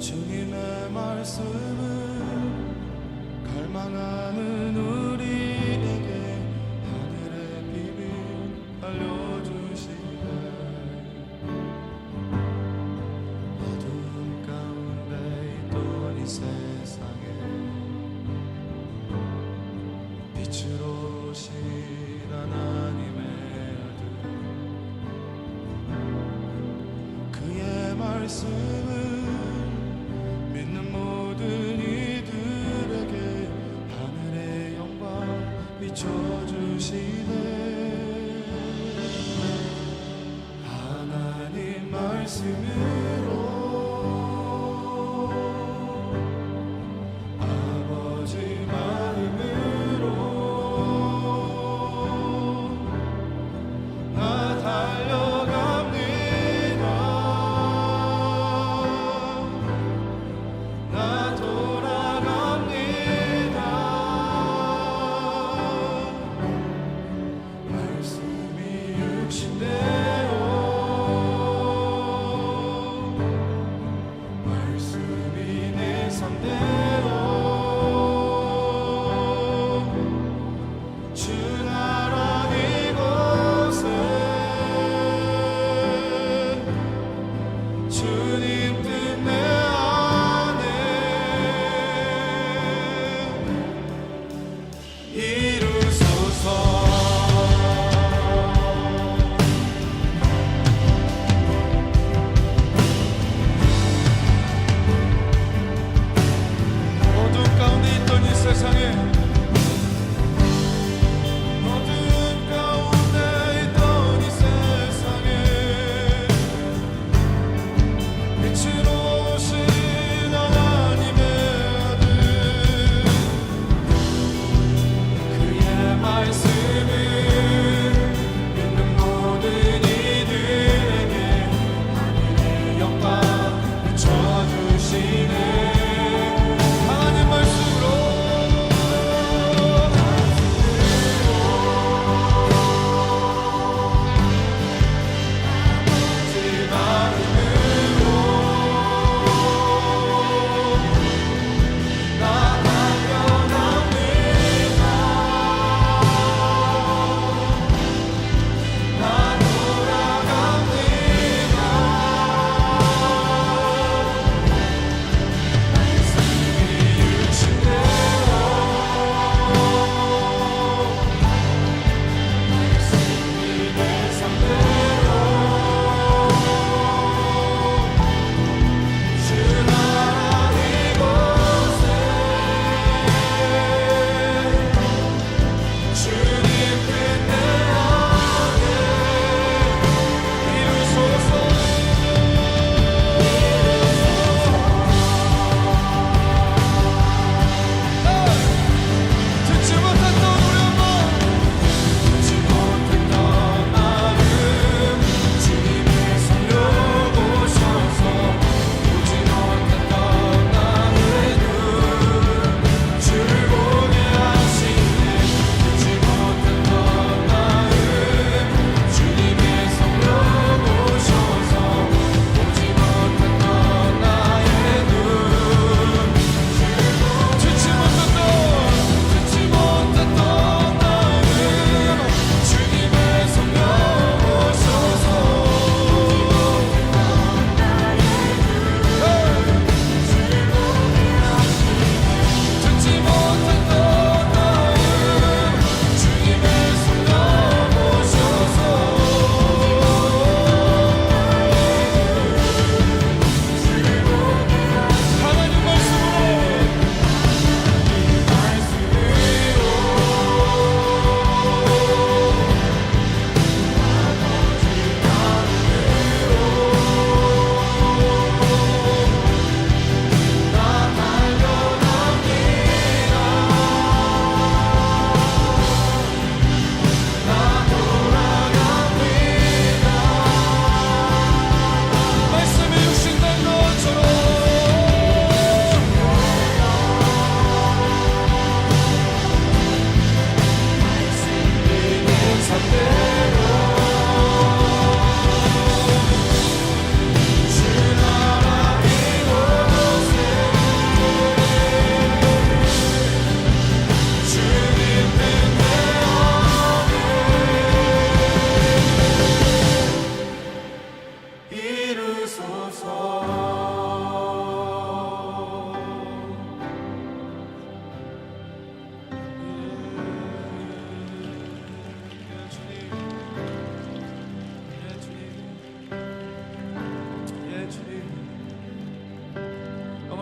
주님의 말씀은 갈망하는 우리에게 하늘의 비밀 알려주시네. 어두운 가운데 있던 이 세상에 빛으로 오신 하나님의 아들, 그의 말씀은 믿는 모든 이들에게 하늘의 영광 비춰주시네. 하나님 말씀으로 아버지 마음으로 나 달려갑니다. 나 돌아갑니다. 말씀이 육신되어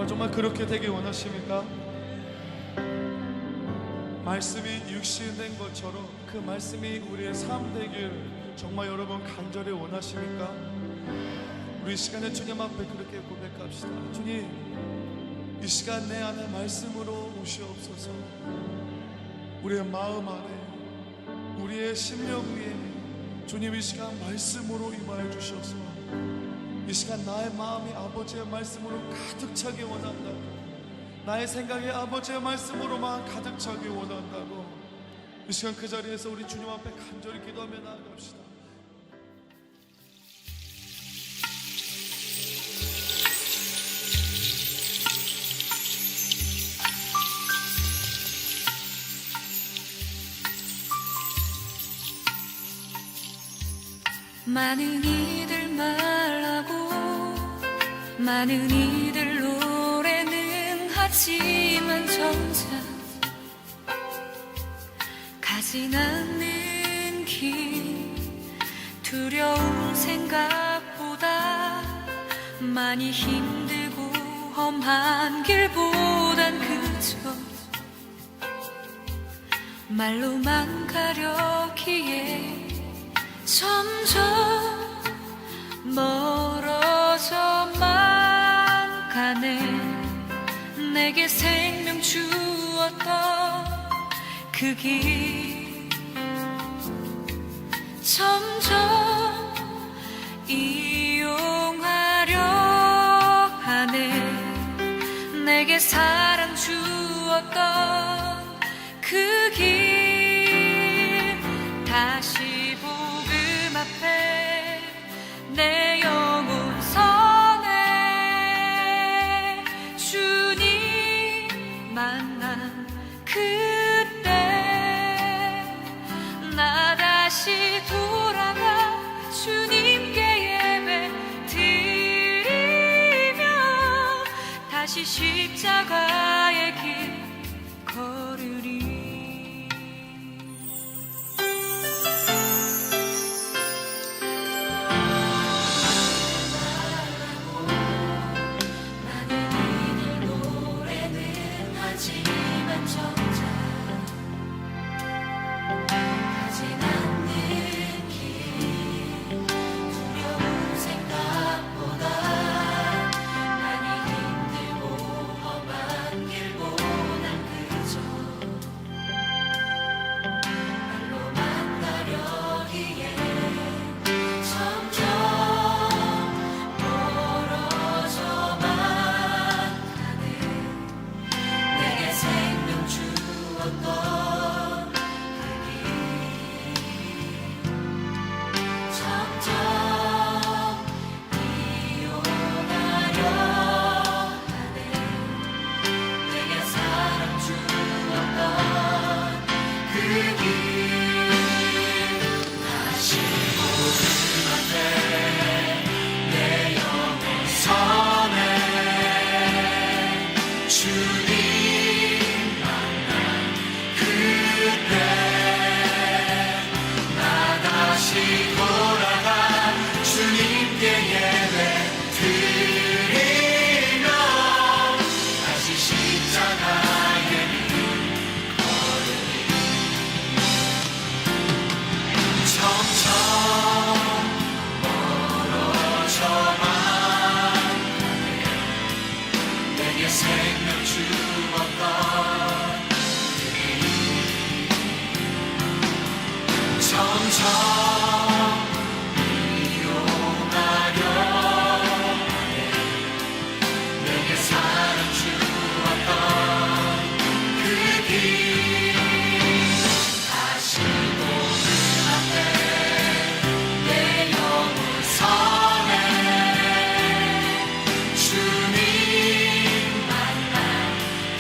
정말 그렇게 되길 원하십니까? 말씀이 육신된 것처럼 그 말씀이 우리의 삶 되길 정말 여러분 간절히 원하십니까? 우리 이 시간에 주님 앞에 그렇게 고백합시다. 주님, 이 시간 내 안에 말씀으로 오시옵소서. 우리의 마음 안에, 우리의 심령 위에 주님 이 시간 말씀으로 임하여 주셔서 이 시간 나의 마음이 아버지의 말씀으로 가득 차기 원한다고, 나의 생각이 아버지의 말씀으로만 가득 차기 원한다고, 이 시간 그 자리에서 우리 주님 앞에 간절히 기도하며 나아갑시다. 많은 이들 말하고 많은 이들 노래는 하지만 정작 가진 않는 길, 두려운 생각보다 많이 힘들고 험한 길보단 그저 말로만 가려기에 점점 멀어져만 가네. 내게 생명 주었던 그 길 점점 이용하려 하네. 내게 사랑 주었던 그 길 다시 복음 앞에 내 영혼 선해. 주님 만난 그때 나 다시 돌아가 주님께 예배 드리며 다시 십자가의 길 걸으리.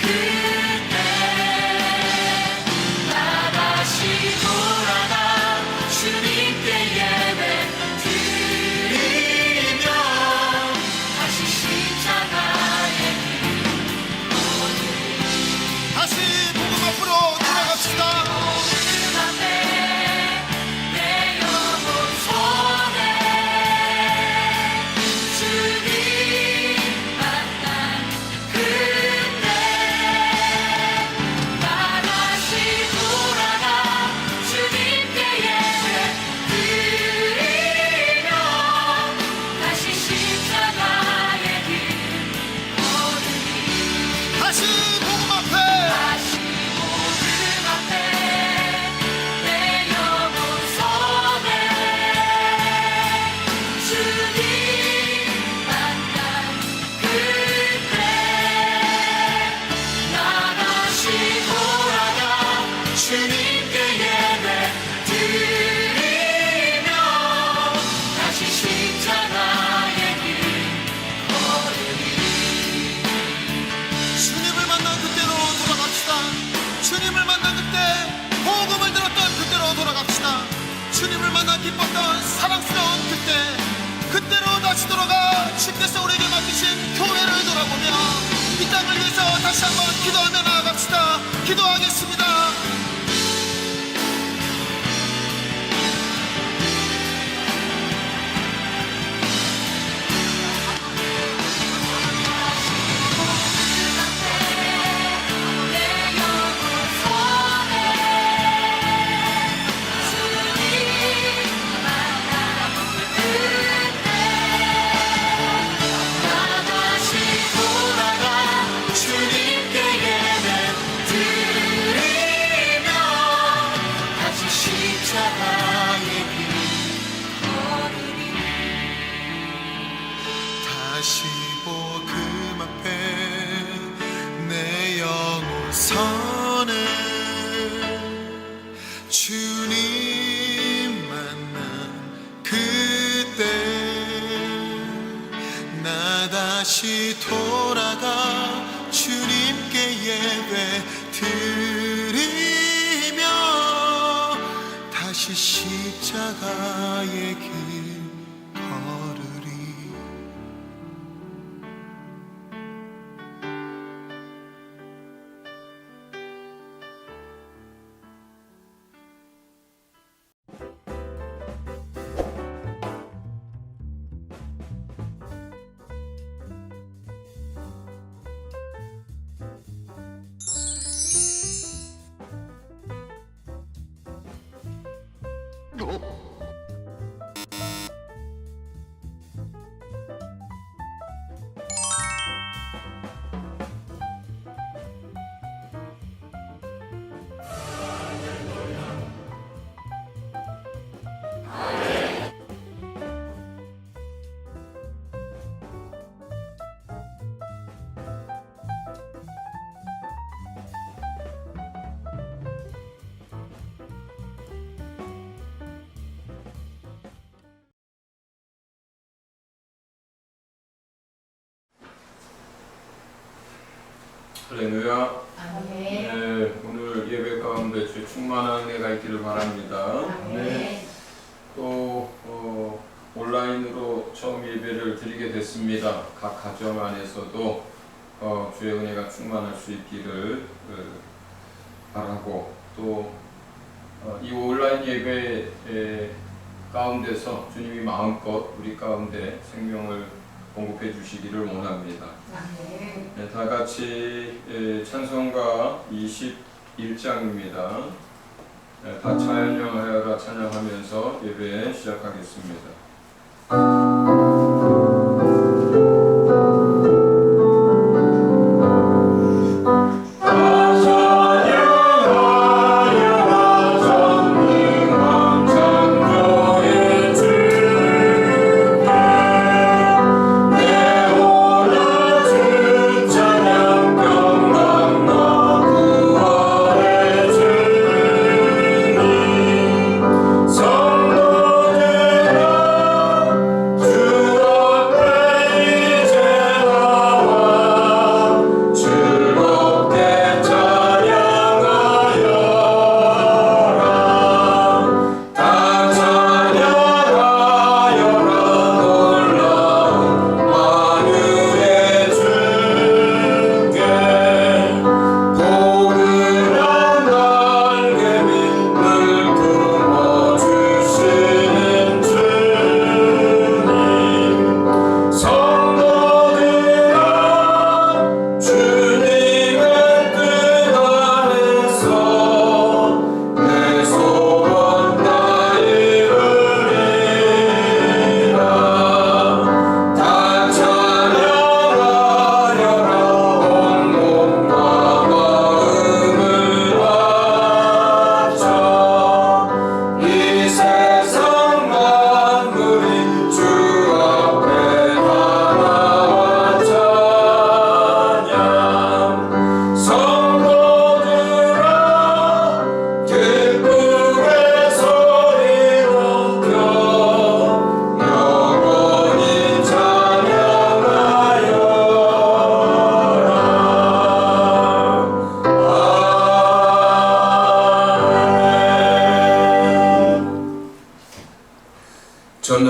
그 주님을 만난 그때, 복음을 들었던 그때로 돌아갑시다. 주님을 만나 기뻤던 사랑스러운 그때로 다시 돌아가 주께서 우리에게 맡기신 교회를 돌아보며 이 땅을 위해서 다시 한번 기도하며 나아갑시다. 기도하겠습니다. 다시 복음 앞에 내 영혼 서네. 주님 만난 그때 나 다시 돌아가 주님께 예배 드리며 다시 십자가의 길 걸으리. 할렐루야. 아멘. 네, 오늘 예배 가운데 주의 충만한 은혜가 있기를 바랍니다. 아멘. 또 온라인으로 처음 예배를 드리게 됐습니다. 각 가정 안에서도 주의 은혜가 충만할 수 있기를 바라고, 또 이 온라인 예배 가운데서 주님이 마음껏 우리 가운데 생명을 공급해 주시기를 원합니다. 아멘. 네, 다 같이 찬송가 21장입니다. 네, 다 찬양하여라 찬양하면서 예배 시작하겠습니다. 성도들아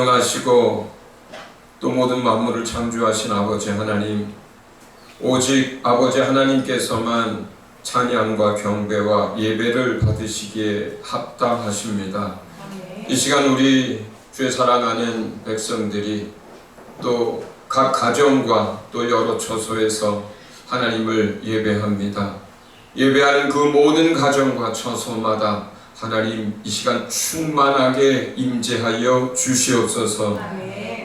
전능하시고 또 모든 만물을 창조하신 아버지 하나님, 오직 아버지 하나님께서만 찬양과 경배와 예배를 받으시기에 합당하십니다. 이 시간 우리 주의 사랑하는 백성들이 또 각 가정과 또 여러 처소에서 하나님을 예배합니다. 예배하는 그 모든 가정과 처소마다 하나님 이 시간 충만하게 임재하여 주시옵소서.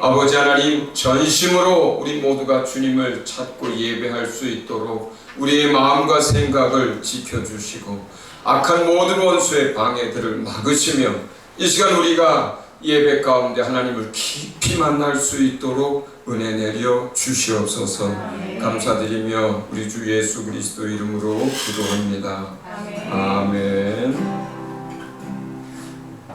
아버지 하나님, 전심으로 우리 모두가 주님을 찾고 예배할 수 있도록 우리의 마음과 생각을 지켜주시고 악한 모든 원수의 방해들을 막으시며 이 시간 우리가 예배 가운데 하나님을 깊이 만날 수 있도록 은혜 내려 주시옵소서. 감사드리며 우리 주 예수 그리스도 이름으로 기도합니다. 아멘.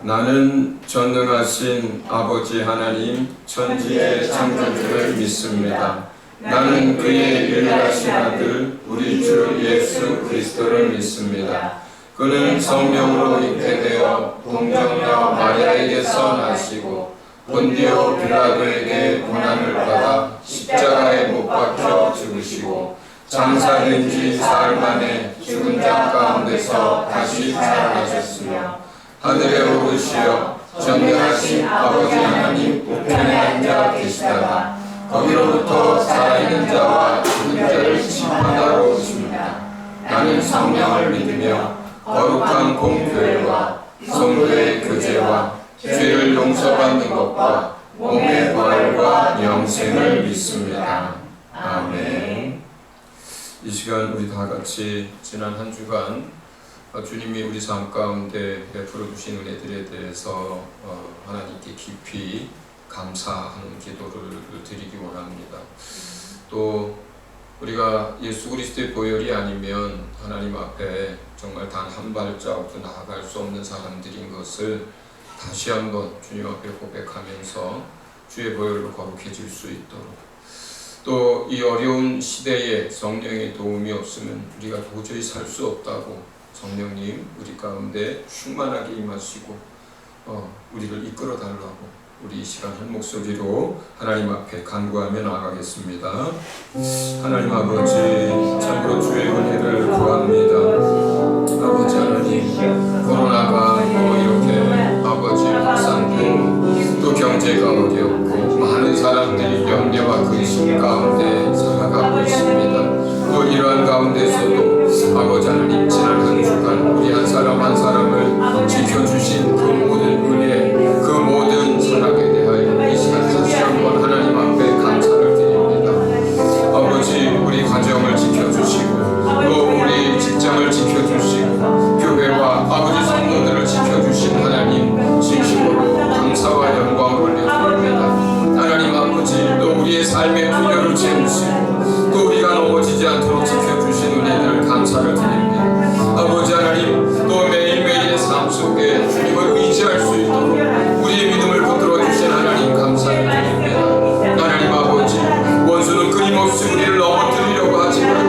나는 전능하신 아버지 하나님 천지의 창조주를 믿습니다. 나는 그의 유일하신 아들 우리 주 예수 그리스도를 믿습니다. 그는 성령으로 잉태되어 동정녀 마리아에게서 나시고 본디오 빌라도에게 고난을 받아 십자가에 못 박혀 죽으시고 장사된 지 사흘 만에 죽은 자 가운데서 다시 살아나셨으며 하늘에 오르시어 전능하신 아버지 하나님 우편에 앉아 계시다가 거기로부터 살아있는 자와 죽은 자를 심판하러 오십니다. 나는 성령을 믿으며 거룩한 공교회와 성도의 교제와 죄를 용서받는 것과 몸의 부활과 영생을 믿습니다. 아멘. 이 시간 우리 다 같이 지난 한 주간 주님이 우리 삶 가운데 베풀어 주신 은혜들에 대해서 하나님께 깊이 감사하는 기도를 드리기 원합니다. 또 우리가 예수 그리스도의 보혈이 아니면 하나님 앞에 정말 단 한 발자국도 나아갈 수 없는 사람들인 것을 다시 한번 주님 앞에 고백하면서 주의 보혈로 거룩해질 수 있도록, 또 이 어려운 시대에 성령의 도움이 없으면 우리가 도저히 살 수 없다고 성령님 우리 가운데 충만하게 임하시고 우리를 이끌어 달라고 우리 이 시간 한 목소리로 하나님 앞에 간구하며 나아가겠습니다. 하나님 아버지, 참으로 주의 은혜를 구합니다. 아버지 하나님, 코로나가 또 이렇게 아버지 확산되고 또 경제가 어렵고 많은 사람들이 염려와 근심 가운데 살아가고 있습니다. 또 이러한 가운데서도 아버지 하나님, 지난 한 주간 우리 한 사람 한 사람을 지켜주신 그 모든 은혜, 그 모든 사랑에 대하여 이 시간 다시 한번 하나님 앞에 감사를 드립니다. 아버지, 우리 가정을 지켜주시고 또 우리 직장을 지켜주시고 교회와 아버지 성도들을 지켜주신 하나님, 진심으로 감사와 영광을 올려드립니다. 하나님 아버지, 또 우리의 삶의 균열을 채우시고 또 우리가 넘어지지 않도록 지켜주신 은혜를 감사를 드립니다. 아버지 하나님, 또 매일매일의 삶 속에 주님을 의지할 수 있도록 우리의 믿음을 붙들어 주신 하나님 감사를 드립니다. 하나님 아버지, 원수는 끊임없이 우리를 넘어뜨리려고 하지만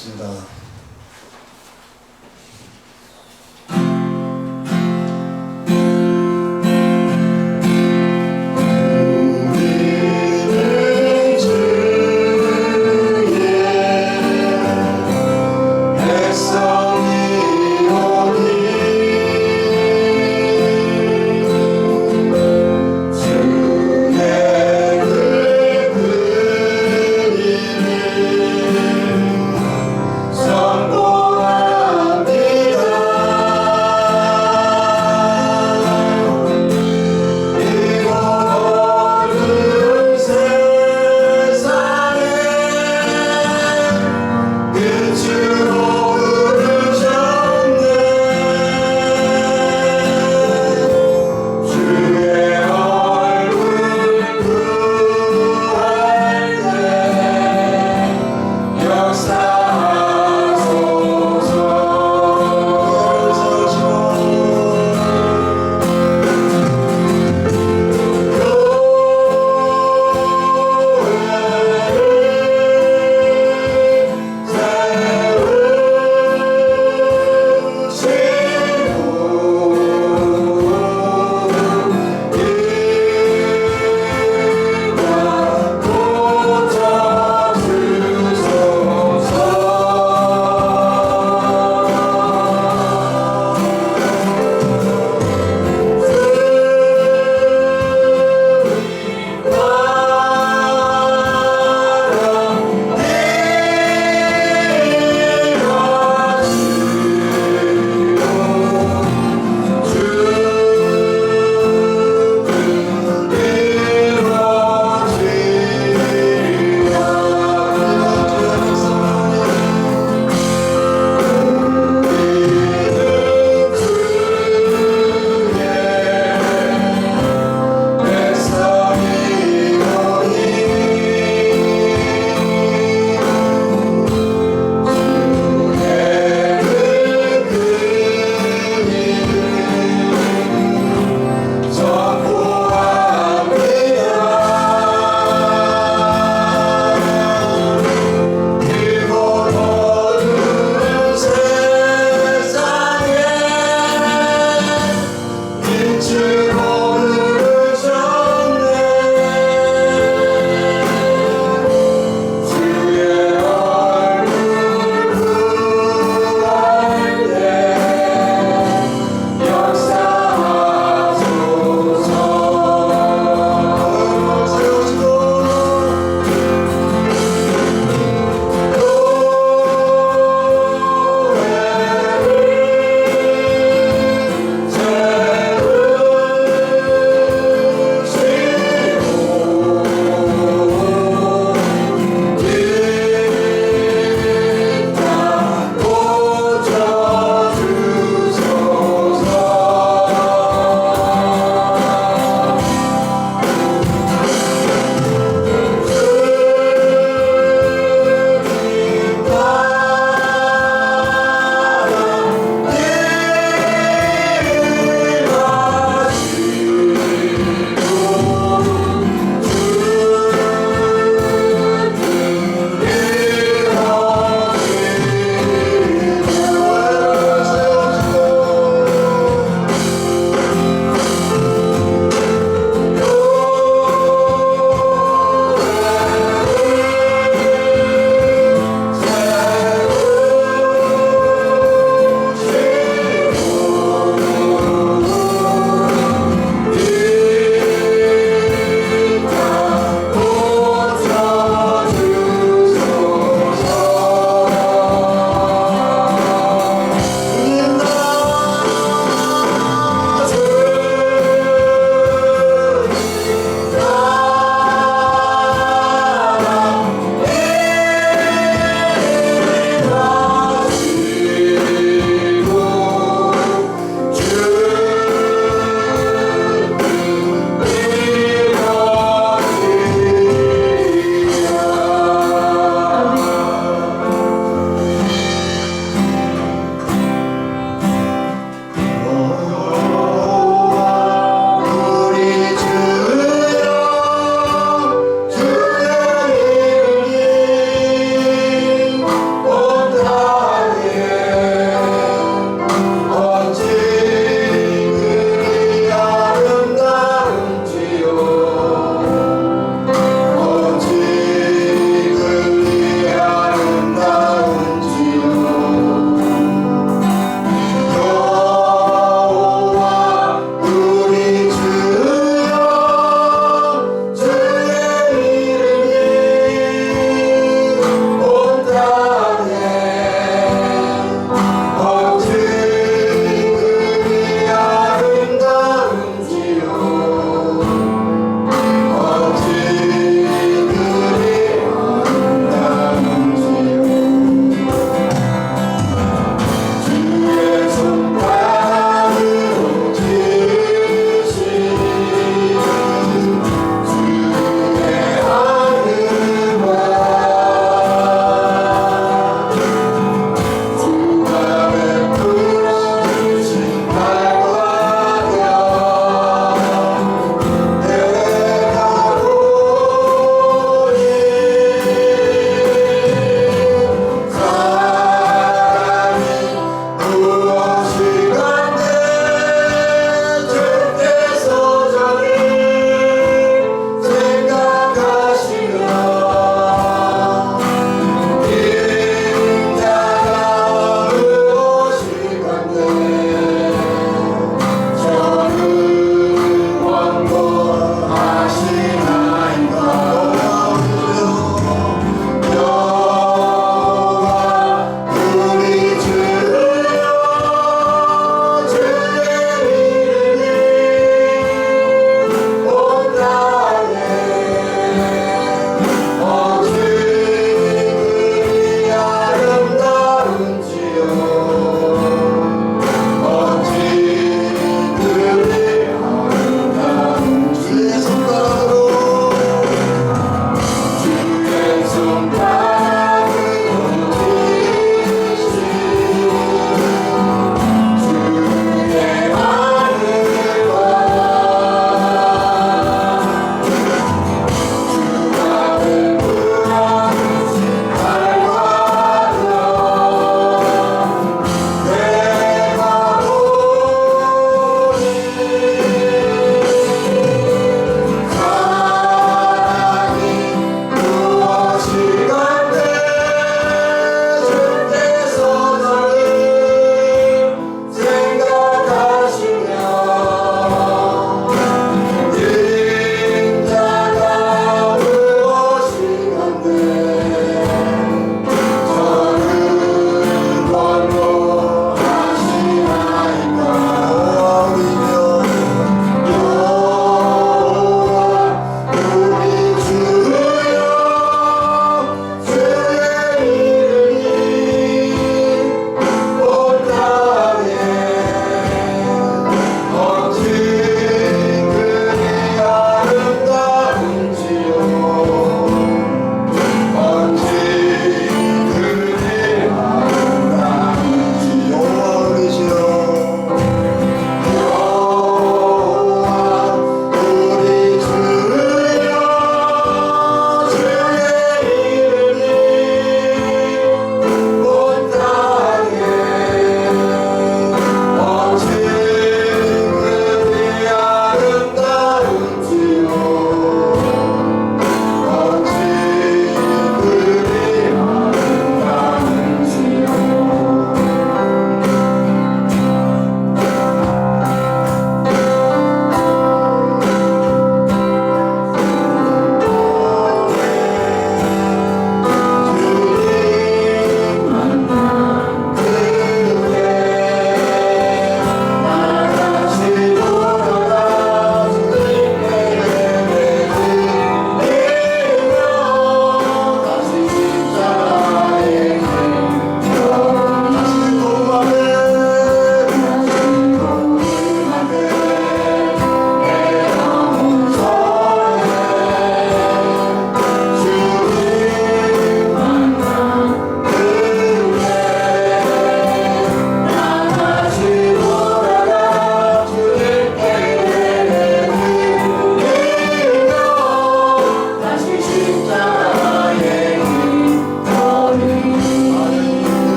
찬양하겠습니다. 서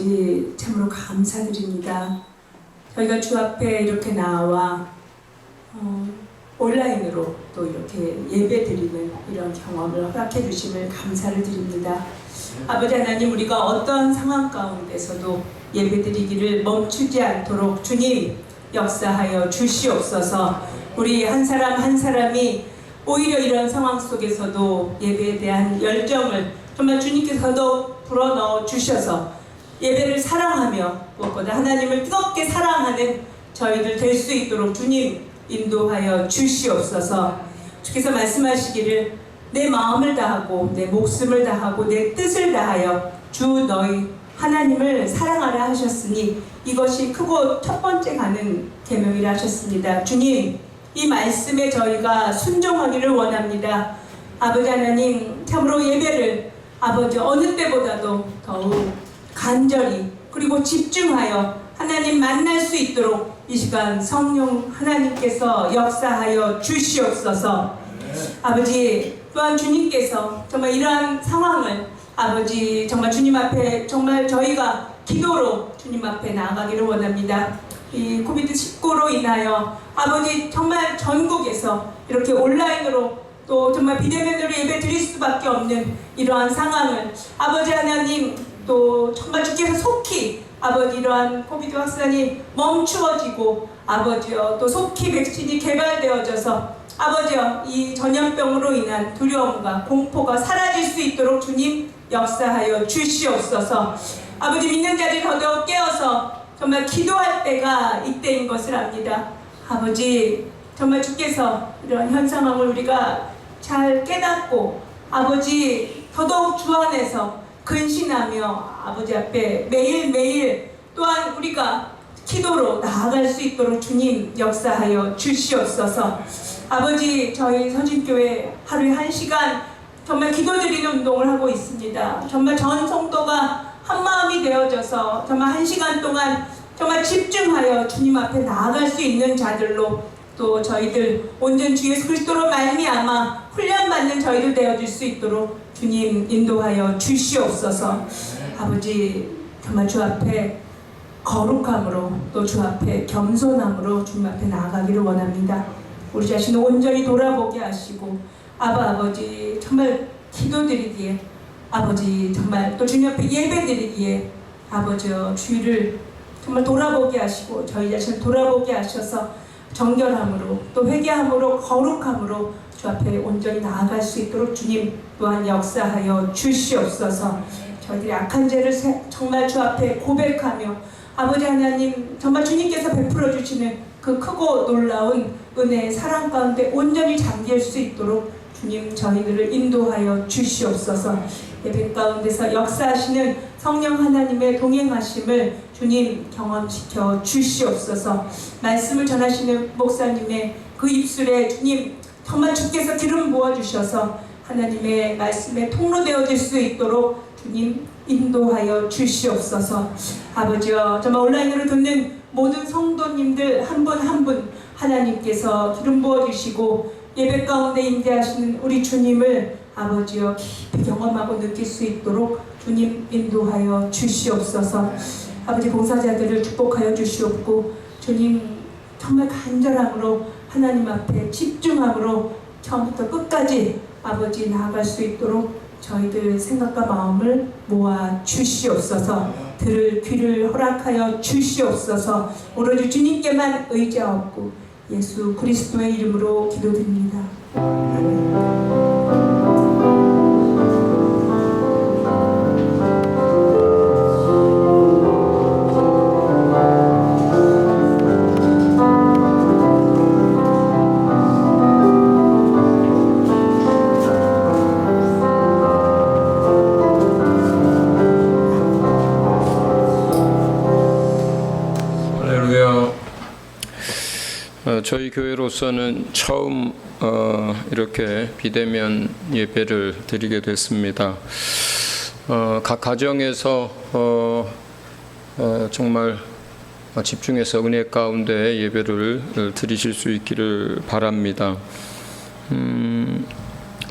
아버지 참으로 감사드립니다. 저희가 주 앞에 이렇게 나와 온라인으로 또 이렇게 예배드리는 이런 경험을 허락해 주심을 감사를 드립니다. 아버지 하나님, 우리가 어떤 상황 가운데서도 예배드리기를 멈추지 않도록 주님 역사하여 주시옵소서. 우리 한 사람 한 사람이 오히려 이런 상황 속에서도 예배에 대한 열정을 정말 주님께서 더 불어넣어 주셔서 예배를 사랑하며 무엇보다 하나님을 뜨겁게 사랑하는 저희들 될 수 있도록 주님 인도하여 주시옵소서. 주께서 말씀하시기를 내 마음을 다하고 내 목숨을 다하고 내 뜻을 다하여 주 너희 하나님을 사랑하라 하셨으니 이것이 크고 첫 번째 가는 계명이라 하셨습니다. 주님, 이 말씀에 저희가 순종하기를 원합니다. 아버지 하나님, 참으로 예배를 아버지 어느 때보다도 더욱 간절히 그리고 집중하여 하나님 만날 수 있도록 이 시간 성령 하나님께서 역사하여 주시옵소서. 아버지, 또한 주님께서 정말 이러한 상황을 아버지 정말 주님 앞에 정말 저희가 기도로 주님 앞에 나아가기를 원합니다. 이 코비드19로 인하여 아버지 정말 전국에서 이렇게 온라인으로 또 정말 비대면으로 예배 드릴 수밖에 없는 이러한 상황을 아버지 하나님 또 정말 주께서 속히 아버지 이러한 코비드 확산이 멈추어지고 아버지여 또 속히 백신이 개발되어져서 아버지여 이 전염병으로 인한 두려움과 공포가 사라질 수 있도록 주님 역사하여 주시옵소서. 아버지 믿는 자들 더더욱 깨어서 정말 기도할 때가 이때인 것을 압니다. 아버지 정말 주께서 이런 현 상황을 우리가 잘 깨닫고 아버지 더더욱 주 안에서 근신하며 아버지 앞에 매일매일 또한 우리가 기도로 나아갈 수 있도록 주님 역사하여 주시옵소서. 아버지 저희 서진교회 하루에 1시간 정말 기도드리는 운동을 하고 있습니다. 정말 전 성도가 한마음이 되어져서 정말 1시간 동안 정말 집중하여 주님 앞에 나아갈 수 있는 자들로 또 저희들 온전 주 예수 그리스도로 말미암아 훈련받는 저희들 되어질 수 있도록 주님 인도하여 주시옵소서. 아버지 정말 주 앞에 거룩함으로 또 주 앞에 겸손함으로 주님 앞에 나아가기를 원합니다. 우리 자신을 온전히 돌아보게 하시고 아버지 정말 기도드리기에 아버지 정말 또 주님 앞에 예배드리기에 아버지 주의를 정말 돌아보게 하시고 저희 자신을 돌아보게 하셔서 정결함으로 또 회개함으로 거룩함으로 주 앞에 온전히 나아갈 수 있도록 주님 또한 역사하여 주시옵소서. 저희들이 악한 죄를 정말 주 앞에 고백하며 아버지 하나님 정말 주님께서 베풀어 주시는 그 크고 놀라운 은혜의 사랑 가운데 온전히 잠길 수 있도록 주님 저희들을 인도하여 주시옵소서. 예배 가운데서 역사하시는 성령 하나님의 동행하심을 주님 경험시켜 주시옵소서. 말씀을 전하시는 목사님의 그 입술에 주님 정말 주께서 기름 부어주셔서 하나님의 말씀에 통로되어질 수 있도록 주님 인도하여 주시옵소서. 아버지여 정말 온라인으로 듣는 모든 성도님들 한 분 한 분 하나님께서 기름 부어주시고 예배 가운데 임재하시는 우리 주님을 아버지여 깊이 경험하고 느낄 수 있도록 주님 인도하여 주시옵소서. 아버지 봉사자들을 축복하여 주시옵고 주님 정말 간절함으로 하나님 앞에 집중함으로 처음부터 끝까지 아버지 나아갈 수 있도록 저희들 생각과 마음을 모아 주시옵소서. 들을 귀를 허락하여 주시옵소서. 오로지 주님께만 의지하옵고 예수 그리스도의 이름으로 기도드립니다. 아멘. 저희 교회로서는 처음 이렇게 비대면 예배를 드리게 됐습니다. 각 가정에서 정말 집중해서 은혜 가운데 예배를 드리실 수 있기를 바랍니다.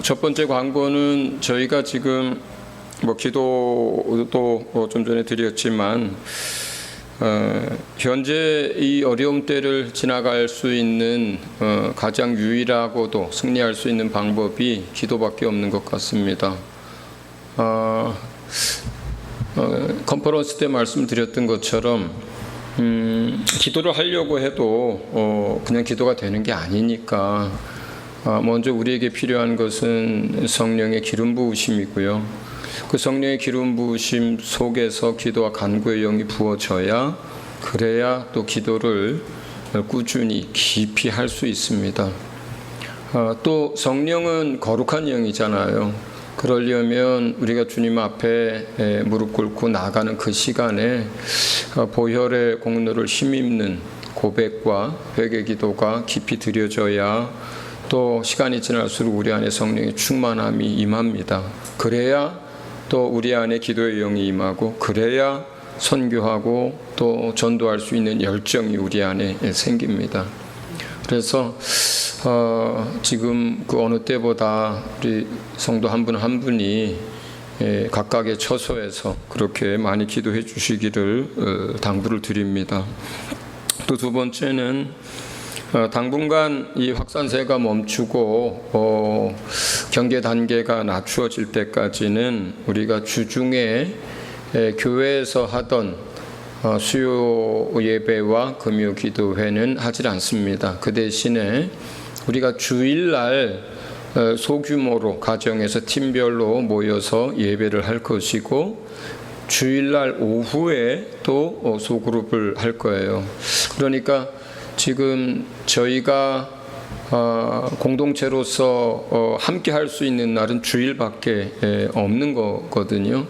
첫 번째 광고는 저희가 지금 기도도 좀 전에 드렸지만 현재 이 어려움 때를 지나갈 수 있는 가장 유일하고도 승리할 수 있는 방법이 기도밖에 없는 것 같습니다. 컨퍼런스 때 말씀드렸던 것처럼 기도를 하려고 해도 그냥 기도가 되는 게 아니니까 먼저 우리에게 필요한 것은 성령의 기름 부으심이고요. 그 성령의 기름 부으심 속에서 기도와 간구의 영이 부어져야 그래야 또 기도를 꾸준히 깊이 할 수 있습니다. 또 성령은 거룩한 영이잖아요. 그러려면 우리가 주님 앞에 무릎 꿇고 나가는 그 시간에 보혈의 공로를 힘입는 고백과 회개 기도가 깊이 드려져야 또 시간이 지날수록 우리 안에 성령의 충만함이 임합니다. 그래야 또 우리 안에 기도의 영이 임하고 그래야 선교하고 또 전도할 수 있는 열정이 우리 안에 생깁니다. 그래서 지금 그 어느 때보다 우리 성도 한 분 한 분이 각각의 처소에서 그렇게 많이 기도해 주시기를 당부를 드립니다. 또 두 번째는 당분간 이 확산세가 멈추고 경계 단계가 낮추어질 때까지는 우리가 주중에 교회에서 하던 수요 예배와 금요 기도회는 하질 않습니다. 그 대신에 우리가 주일날 소규모로 가정에서 팀별로 모여서 예배를 할 것이고 주일날 오후에 또 소그룹을 할 거예요. 그러니까 지금 저희가 공동체로서 함께 할 수 있는 날은 주일밖에 없는 거거든요.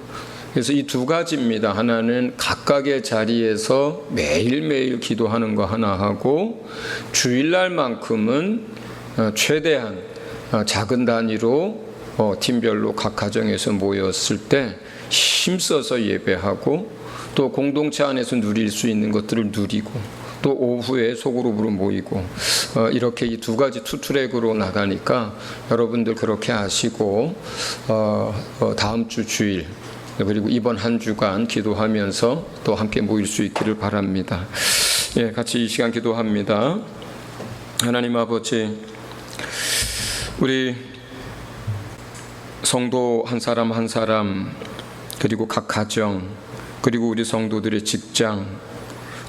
그래서 이 두 가지입니다. 하나는 각각의 자리에서 매일매일 기도하는 거 하나 하고 주일날만큼은 최대한 작은 단위로 팀별로 각 가정에서 모였을 때 힘써서 예배하고 또 공동체 안에서 누릴 수 있는 것들을 누리고 또 오후에 소그룹으로 모이고 이렇게 이 두 가지 투트랙으로 나가니까 여러분들 그렇게 하시고 다음 주 주일 그리고 이번 한 주간 기도하면서 또 함께 모일 수 있기를 바랍니다. 예, 같이 이 시간 기도합니다. 하나님 아버지, 우리 성도 한 사람 한 사람 그리고 각 가정 그리고 우리 성도들의 직장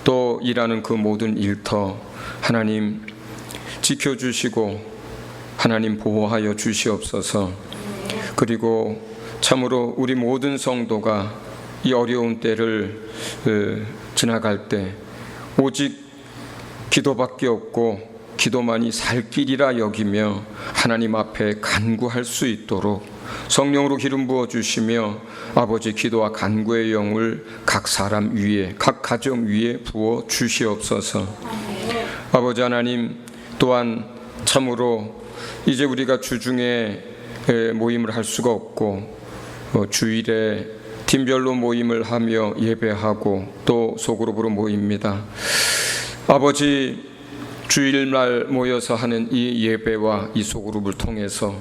또 일하는 그 모든 일터 하나님 지켜주시고 하나님 보호하여 주시옵소서. 그리고 참으로 우리 모든 성도가 이 어려운 때를 지나갈 때 오직 기도밖에 없고 기도만이 살 길이라 여기며 하나님 앞에 간구할 수 있도록 성령으로 기름 부어 주시며 아버지 기도와 간구의 영을 각 사람 위에 각 가정 위에 부어 주시옵소서. 아버지 하나님, 또한 참으로 이제 우리가 주중에 모임을 할 수가 없고 주일에 팀별로 모임을 하며 예배하고 또 소그룹으로 모입니다. 아버지, 주일날 모여서 하는 이 예배와 이 소그룹을 통해서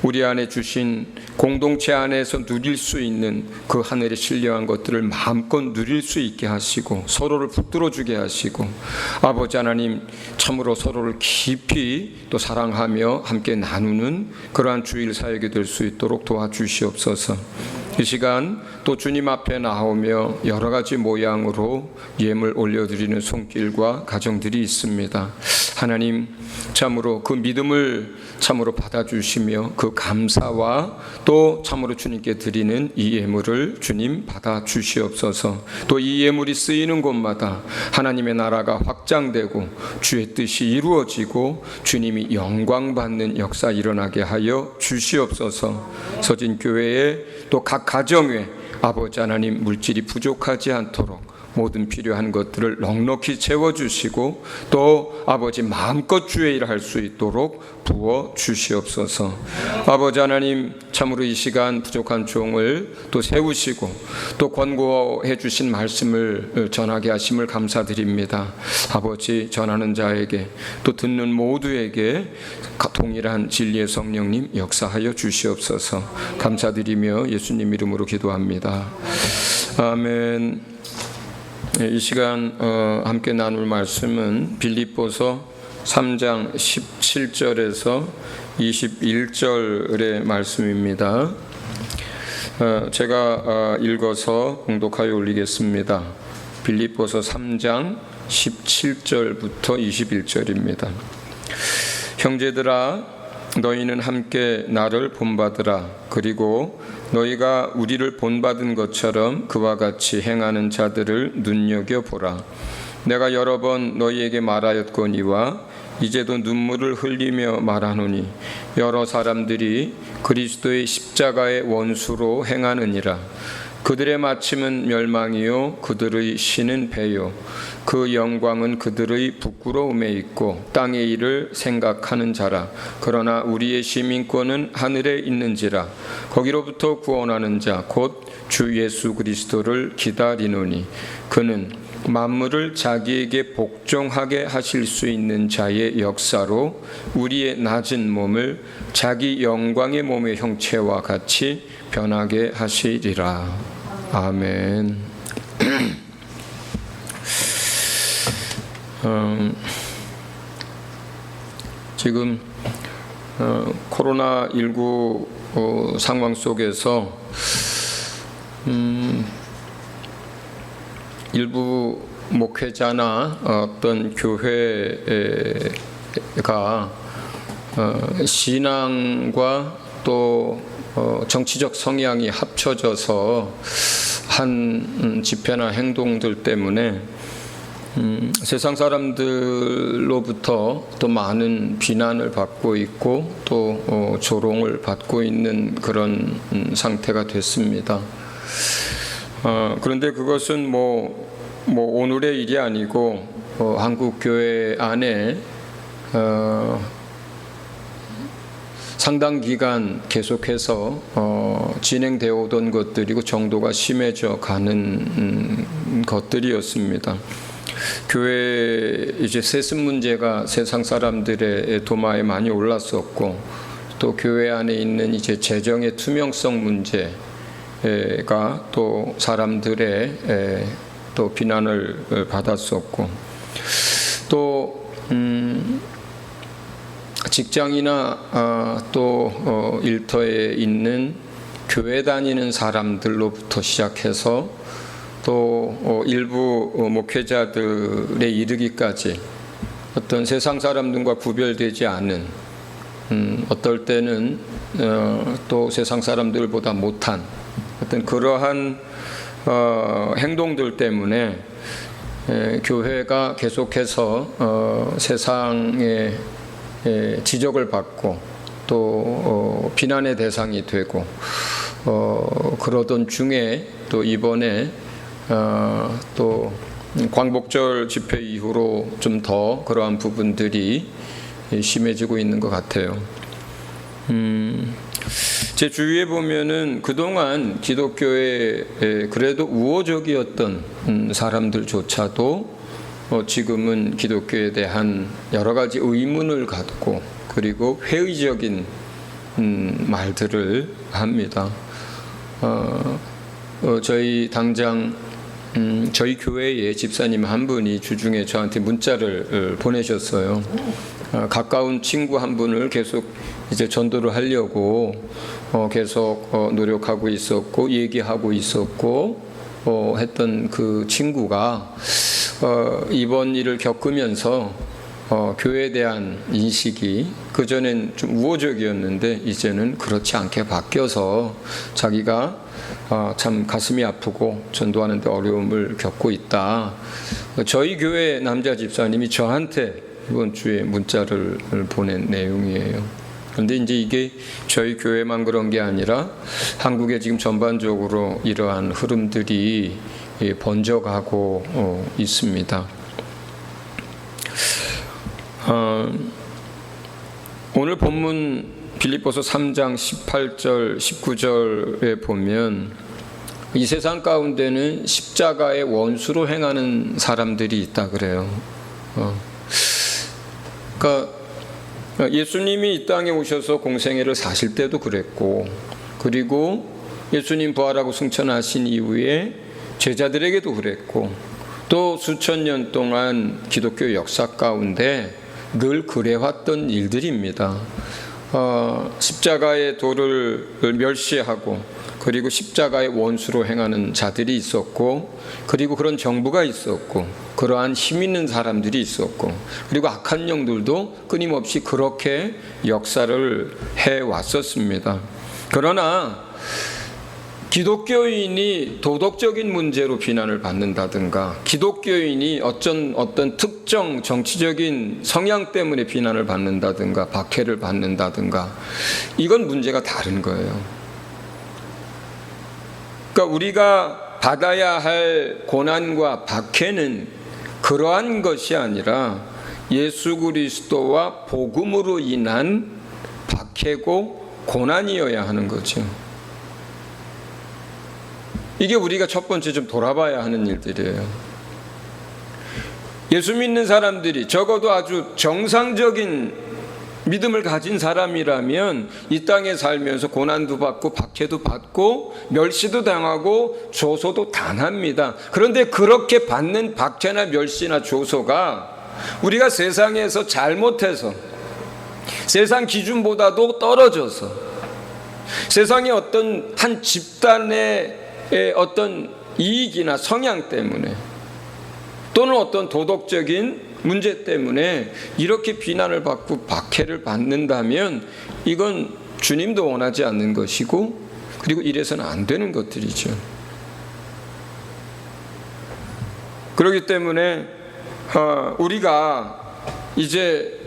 우리 안에 주신 공동체 안에서 누릴 수 있는 그 하늘의 신령한 것들을 마음껏 누릴 수 있게 하시고 서로를 붙들어주게 하시고 아버지 하나님, 참으로 서로를 깊이 또 사랑하며 함께 나누는 그러한 주일 사역이 될 수 있도록 도와주시옵소서. 이 시간 또 주님 앞에 나오며 여러 가지 모양으로 예물 올려드리는 손길과 가정들이 있습니다. 하나님, 참으로 그 믿음을 참으로 받아주시며 그 감사와 또 참으로 주님께 드리는 이 예물을 주님 받아주시옵소서. 또 이 예물이 쓰이는 곳마다 하나님의 나라가 확장되고 주의 뜻이 이루어지고 주님이 영광받는 역사 일어나게 하여 주시옵소서. 서진교회에 또 각 가정에 아버지 하나님 물질이 부족하지 않도록 모든 필요한 것들을 넉넉히 채워주시고 또 아버지 마음껏 주의 일을 할 수 있도록 부어 주시옵소서. 아버지 하나님, 참으로 이 시간 부족한 종을 또 세우시고 또 권고해 주신 말씀을 전하게 하심을 감사드립니다. 아버지, 전하는 자에게 또 듣는 모두에게 동일한 진리의 성령님 역사하여 주시옵소서. 감사드리며 예수님 이름으로 기도합니다. 아멘. 이 시간 함께 나눌 말씀은 빌립보서 3장 17절에서 21절의 말씀입니다. 제가 읽어서 봉독하여 올리겠습니다. 빌립보서 3장 17절부터 21절입니다. 형제들아, 너희는 함께 나를 본받으라. 그리고 너희가 우리를 본받은 것처럼 그와 같이 행하는 자들을 눈여겨보라. 내가 여러 번 너희에게 말하였거니와 이제도 눈물을 흘리며 말하노니 여러 사람들이 그리스도의 십자가의 원수로 행하느니라. 그들의 마침은 멸망이요 그들의 신은 배요 그 영광은 그들의 부끄러움에 있고 땅의 일을 생각하는 자라. 그러나 우리의 시민권은 하늘에 있는지라. 거기로부터 구원하는 자 곧 주 예수 그리스도를 기다리노니 그는 만물을 자기에게 복종하게 하실 수 있는 자의 역사로 우리의 낮은 몸을 자기 영광의 몸의 형체와 같이 변하게 하시리라. 아멘. 지금 코로나19 상황 속에서 일부 목회자나 어떤 교회가 신앙과 또 정치적 성향이 합쳐져서 한 집회나 행동들 때문에 세상 사람들로부터 또 많은 비난을 받고 있고 또 조롱을 받고 있는 그런 상태가 됐습니다. 그런데 그것은 뭐 오늘의 일이 아니고 한국 교회 안에 상당 기간 계속해서 진행되어 오던 것들이고 정도가 심해져 가는 것들이었습니다. 교회 이제 세습 문제가 세상 사람들의 도마에 많이 올랐었고 또 교회 안에 있는 이제 재정의 투명성 문제가 또 사람들의 또 비난을 받았었고 또 직장이나 또 일터에 있는 교회 다니는 사람들로부터 시작해서 또 일부 목회자들에 이르기까지 어떤 세상 사람들과 구별되지 않은 어떨 때는 또 세상 사람들보다 못한 어떤 그러한 행동들 때문에 교회가 계속해서 세상의 지적을 받고 또 비난의 대상이 되고 그러던 중에 또 이번에 또 광복절 집회 이후로 좀 더 그러한 부분들이 심해지고 있는 것 같아요. 제 주위에 보면은 그동안 기독교에 그래도 우호적이었던 사람들조차도 지금은 기독교에 대한 여러 가지 의문을 갖고 그리고 회의적인 말들을 합니다. 저희 당장 저희 교회에 집사님 한 분이 주중에 저한테 문자를 보내셨어요. 가까운 친구 한 분을 계속 이제 전도를 하려고 계속 노력하고 있었고 얘기하고 있었고 했던 그 친구가 이번 일을 겪으면서 교회에 대한 인식이 그전엔 좀 우호적이었는데 이제는 그렇지 않게 바뀌어서 자기가 참 가슴이 아프고 전도하는 데 어려움을 겪고 있다. 저희 교회 남자 집사님이 저한테 이번 주에 문자를 보낸 내용이에요. 그런데 이제 이게 저희 교회만 그런 게 아니라 한국에 지금 전반적으로 이러한 흐름들이 번져가고 있습니다. 오늘 본문 빌립보서 3장 18절 19절에 보면 이 세상 가운데는 십자가의 원수로 행하는 사람들이 있다 그래요. 그러니까 예수님이 이 땅에 오셔서 공생애를 사실 때도 그랬고, 그리고 예수님 부활하고 승천하신 이후에 제자들에게도 그랬고, 또 수천 년 동안 기독교 역사 가운데 늘 그래왔던 일들입니다. 십자가의 도를 멸시하고, 그리고 십자가의 원수로 행하는 자들이 있었고, 그리고 그런 정부가 있었고, 그러한 힘 있는 사람들이 있었고, 그리고 악한 영들도 끊임없이 그렇게 역사를 해왔었습니다. 그러나 기독교인이 도덕적인 문제로 비난을 받는다든가, 기독교인이 어떤 특정 정치적인 성향 때문에 비난을 받는다든가, 박해를 받는다든가, 이건 문제가 다른 거예요. 그러니까 우리가 받아야 할 고난과 박해는 그러한 것이 아니라 예수 그리스도와 복음으로 인한 박해고 고난이어야 하는 거죠. 이게 우리가 첫 번째 좀 돌아봐야 하는 일들이에요. 예수 믿는 사람들이 적어도 아주 정상적인 믿음을 가진 사람이라면 이 땅에 살면서 고난도 받고 박해도 받고 멸시도 당하고 조소도 당합니다. 그런데 그렇게 받는 박해나 멸시나 조소가 우리가 세상에서 잘못해서, 세상 기준보다도 떨어져서, 세상의 어떤 한 집단의 어떤 이익이나 성향 때문에, 또는 어떤 도덕적인 문제 때문에 이렇게 비난을 받고 박해를 받는다면 이건 주님도 원하지 않는 것이고, 그리고 이래서는 안 되는 것들이죠. 그렇기 때문에 우리가 이제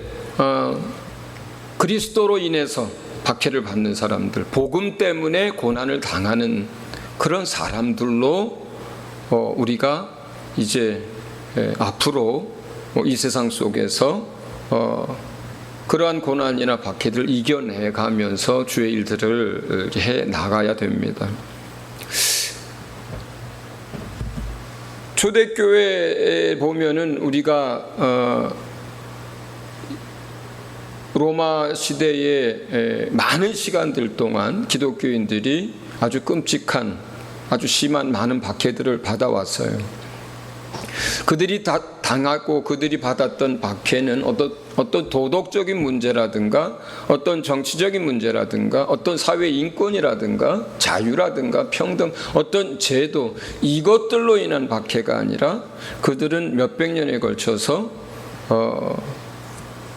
그리스도로 인해서 박해를 받는 사람들, 복음 때문에 고난을 당하는 그런 사람들로 우리가 이제 앞으로 이 세상 속에서 그러한 고난이나 박해들을 이겨내 가면서 주의 일들을 해 나가야 됩니다. 초대교회에 보면은 우리가 로마 시대에 많은 시간들 동안 기독교인들이 아주 끔찍한, 아주 심한 많은 박해들을 받아왔어요. 그들이 다 당하고 그들이 받았던 박해는 어떤 도덕적인 문제라든가, 어떤 정치적인 문제라든가, 어떤 사회 인권이라든가, 자유라든가, 평등, 어떤 제도, 이것들로 인한 박해가 아니라 그들은 몇백 년에 걸쳐서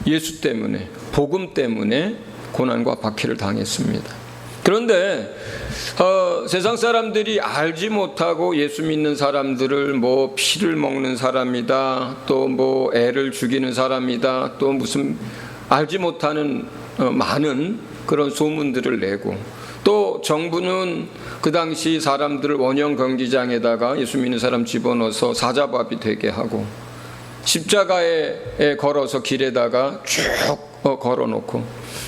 예수 때문에, 복음 때문에 고난과 박해를 당했습니다. 그런데 세상 사람들이 알지 못하고 예수 믿는 사람들을 뭐 피를 먹는 사람이다, 또 뭐 애를 죽이는 사람이다, 또 무슨 알지 못하는 많은 그런 소문들을 내고, 또 정부는 그 당시 사람들을 원형 경기장에다가 예수 믿는 사람 집어넣어서 사자밥이 되게 하고, 십자가에 걸어서 길에다가 쭉 걸어놓고,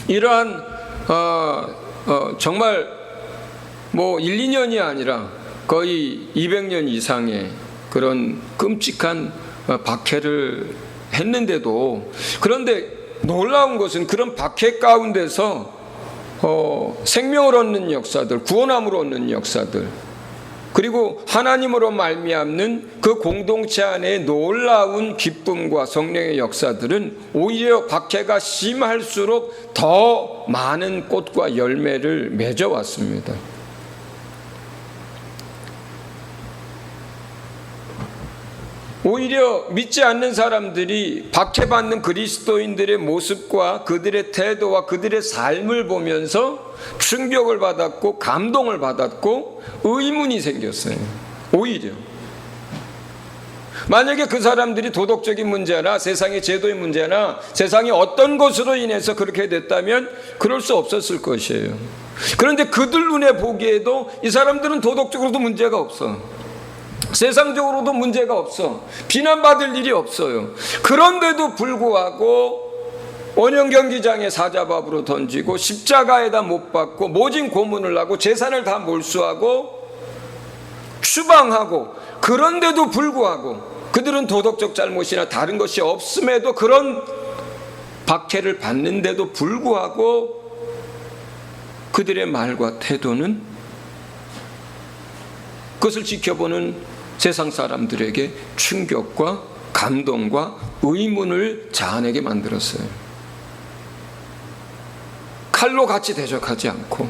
이러한 정말 뭐 1, 2년이 아니라 거의 200년 이상의 그런 끔찍한 박해를 했는데도, 그런데 놀라운 것은 그런 박해 가운데서 생명을 얻는 역사들, 구원함을 얻는 역사들, 그리고 하나님으로 말미암는 그 공동체 안에 놀라운 기쁨과 성령의 역사들은 오히려 박해가 심할수록 더 많은 꽃과 열매를 맺어왔습니다. 오히려 믿지 않는 사람들이 박해받는 그리스도인들의 모습과 그들의 태도와 그들의 삶을 보면서 충격을 받았고 감동을 받았고 의문이 생겼어요. 오히려 만약에 그 사람들이 도덕적인 문제나 세상의 제도의 문제나 세상의 어떤 것으로 인해서 그렇게 됐다면 그럴 수 없었을 것이에요. 그런데 그들 눈에 보기에도 이 사람들은 도덕적으로도 문제가 없어. 세상적으로도 문제가 없어. 비난받을 일이 없어요. 그런데도 불구하고 원형 경기장에 사자밥으로 던지고 십자가에다 못 박고 모진 고문을 하고 재산을 다 몰수하고 추방하고, 그런데도 불구하고 그들은 도덕적 잘못이나 다른 것이 없음에도 그런 박해를 받는데도 불구하고 그들의 말과 태도는 그것을 지켜보는 세상 사람들에게 충격과 감동과 의문을 자아내게 만들었어요. 칼로 같이 대적하지 않고,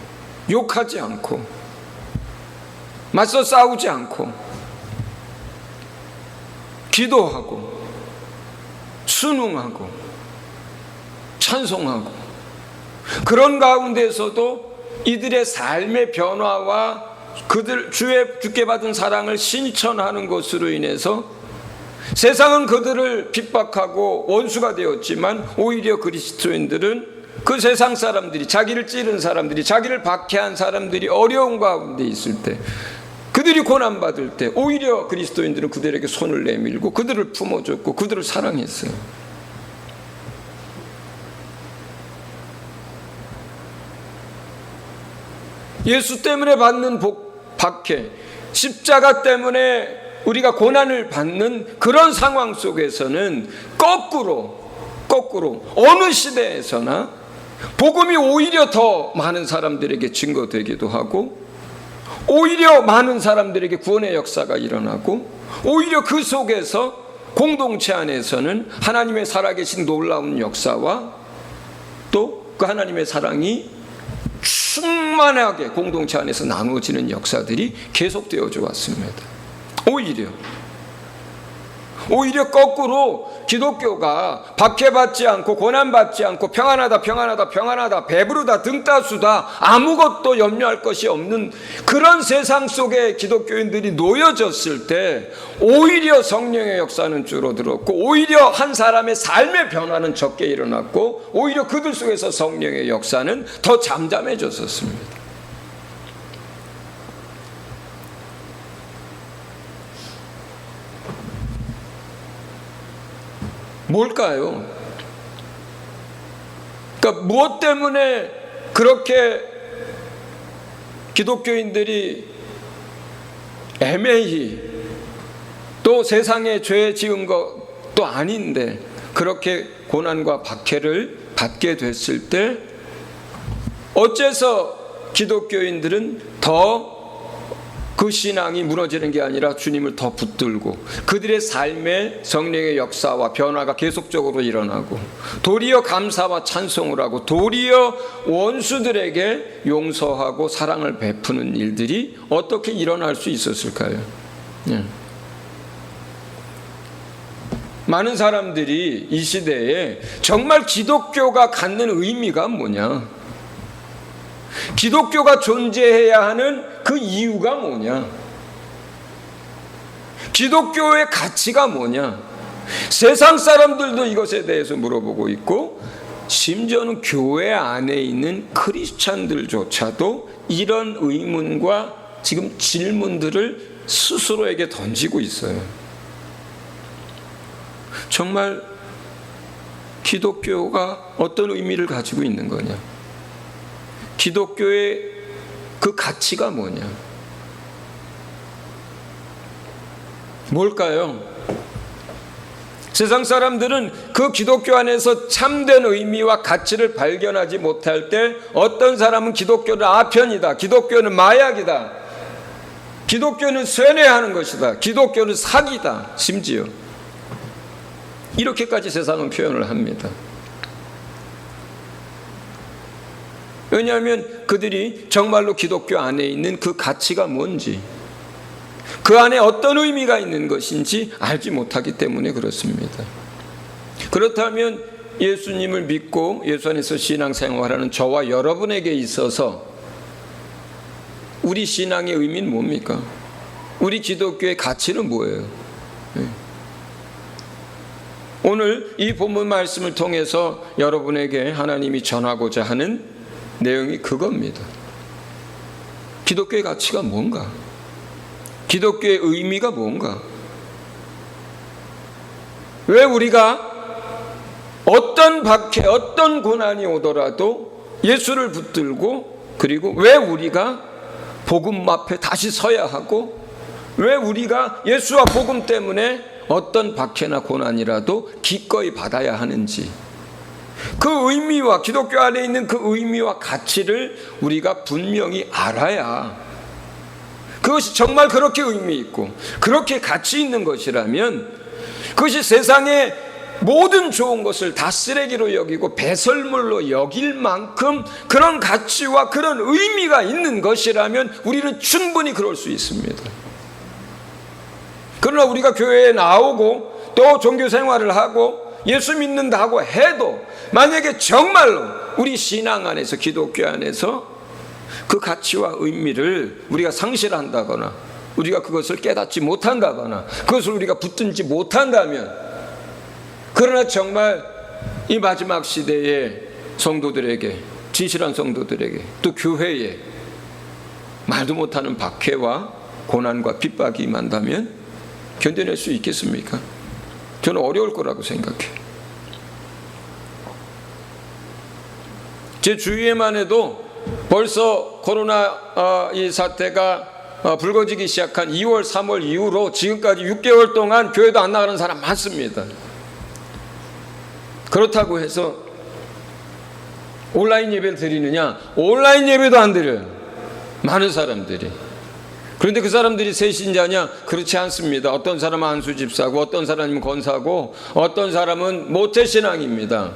욕하지 않고, 맞서 싸우지 않고, 기도하고, 순응하고, 찬송하고, 그런 가운데서도 이들의 삶의 변화와 그들 주께 받은 사랑을 실천하는 것으로 인해서 세상은 그들을 핍박하고 원수가 되었지만, 오히려 그리스도인들은 그 세상 사람들이, 자기를 찌른 사람들이, 자기를 박해한 사람들이 어려운 가운데 있을 때, 그들이 고난받을 때 오히려 그리스도인들은 그들에게 손을 내밀고 그들을 품어줬고 그들을 사랑했어요. 예수 때문에 받는 박해, 십자가 때문에 우리가 고난을 받는 그런 상황 속에서는 거꾸로 어느 시대에서나 복음이 오히려 더 많은 사람들에게 증거되기도 하고, 오히려 많은 사람들에게 구원의 역사가 일어나고, 오히려 그 속에서 공동체 안에서는 하나님의 살아계신 놀라운 역사와 또 그 하나님의 사랑이 충만하게 공동체 안에서 나누어지는 역사들이 계속되어져 왔습니다. 오히려 거꾸로 기독교가 박해받지 않고 고난받지 않고 평안하다, 배부르다, 등 따수다, 아무것도 염려할 것이 없는 그런 세상 속에 기독교인들이 놓여졌을 때 오히려 성령의 역사는 줄어들었고, 오히려 한 사람의 삶의 변화는 적게 일어났고, 오히려 그들 속에서 성령의 역사는 더 잠잠해졌었습니다. 뭘까요? 그러니까 무엇 때문에 그렇게 기독교인들이 애매히, 또 세상에 죄 지은 것도 아닌데 그렇게 고난과 박해를 받게 됐을 때 어째서 기독교인들은 더 그 신앙이 무너지는 게 아니라 주님을 더 붙들고 그들의 삶의 성령의 역사와 변화가 계속적으로 일어나고, 도리어 감사와 찬송을 하고, 도리어 원수들에게 용서하고 사랑을 베푸는 일들이 어떻게 일어날 수 있었을까요? 많은 사람들이 이 시대에 정말 기독교가 갖는 의미가 뭐냐, 기독교가 존재해야 하는 그 이유가 뭐냐, 기독교의 가치가 뭐냐, 세상 사람들도 이것에 대해서 물어보고 있고, 심지어는 교회 안에 있는 크리스찬들조차도 이런 의문과 지금 질문들을 스스로에게 던지고 있어요. 정말 기독교가 어떤 의미를 가지고 있는 거냐, 기독교의 그 가치가 뭐냐, 뭘까요? 세상 사람들은 그 기독교 안에서 참된 의미와 가치를 발견하지 못할 때, 어떤 사람은 기독교는 아편이다, 기독교는 마약이다, 기독교는 쇠뇌하는 것이다, 기독교는 사기다, 심지어 이렇게까지 세상은 표현을 합니다. 왜냐하면 그들이 정말로 기독교 안에 있는 그 가치가 뭔지, 그 안에 어떤 의미가 있는 것인지 알지 못하기 때문에 그렇습니다. 그렇다면 예수님을 믿고 예수 안에서 신앙생활하는 저와 여러분에게 있어서 우리 신앙의 의미는 뭡니까? 우리 기독교의 가치는 뭐예요? 오늘 이 본문 말씀을 통해서 여러분에게 하나님이 전하고자 하는 내용이 그겁니다. 기독교의 가치가 뭔가? 기독교의 의미가 뭔가? 왜 우리가 어떤 박해, 어떤 고난이 오더라도 예수를 붙들고, 그리고 왜 우리가 복음 앞에 다시 서야 하고, 왜 우리가 예수와 복음 때문에 어떤 박해나 고난이라도 기꺼이 받아야 하는지, 그 의미와, 기독교 안에 있는 그 의미와 가치를 우리가 분명히 알아야, 그것이 정말 그렇게 의미 있고 그렇게 가치 있는 것이라면 그것이 세상의 모든 좋은 것을 다 쓰레기로 여기고 배설물로 여길 만큼 그런 가치와 그런 의미가 있는 것이라면 우리는 충분히 그럴 수 있습니다. 그러나 우리가 교회에 나오고 또 종교 생활을 하고 예수 믿는다고 해도 만약에 정말로 우리 신앙 안에서, 기독교 안에서 그 가치와 의미를 우리가 상실한다거나 우리가 그것을 깨닫지 못한다거나 그것을 우리가 붙들지 못한다면, 그러나 정말 이 마지막 시대의 성도들에게, 진실한 성도들에게, 또 교회에 말도 못하는 박해와 고난과 핍박이 임한다면 견뎌낼 수 있겠습니까? 저는 어려울 거라고 생각해요. 제 주위에만 해도 벌써 코로나 이 사태가 불거지기 시작한 2월, 3월 이후로 지금까지 6개월 동안 교회도 안 나가는 사람 많습니다. 그렇다고 해서 온라인 예배를 드리느냐? 온라인 예배도 안 드려요, 많은 사람들이. 그런데 그 사람들이 새 신자냐? 그렇지 않습니다. 어떤 사람은 안수 집사고, 어떤 사람은 권사고, 어떤 사람은 모태 신앙입니다.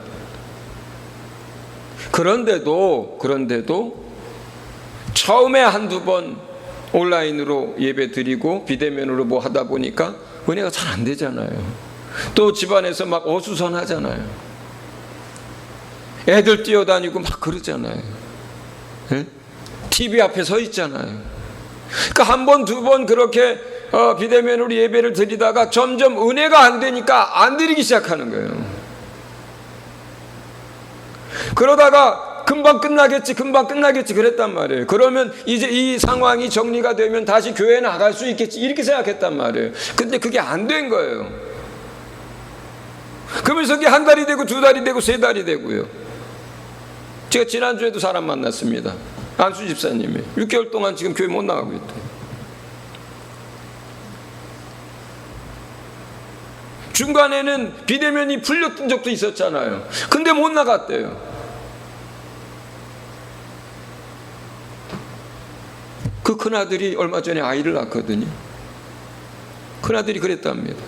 그런데도 처음에 한두 번 온라인으로 예배 드리고 비대면으로 뭐 하다 보니까 은혜가 잘 안 되잖아요. 또 집안에서 막 어수선하잖아요. 애들 뛰어다니고 막 그러잖아요. 예? TV 앞에 서 있잖아요. 그러니까 한 번, 두 번 그렇게 비대면으로 예배를 드리다가 점점 은혜가 안 되니까 안 드리기 시작하는 거예요. 그러다가 금방 끝나겠지 그랬단 말이에요. 그러면 이제 이 상황이 정리가 되면 다시 교회 나갈 수 있겠지 이렇게 생각했단 말이에요. 근데 그게 안 된 거예요. 그러면서 그게 한 달이 되고 두 달이 되고 세 달이 되고요. 제가 지난주에도 사람 만났습니다. 안수 집사님이 6개월 동안 지금 교회 못 나가고 있대요. 중간에는 비대면이 풀렸던 적도 있었잖아요. 근데 못 나갔대요. 그 큰아들이 얼마 전에 아이를 낳거든요. 큰아들이 그랬답니다.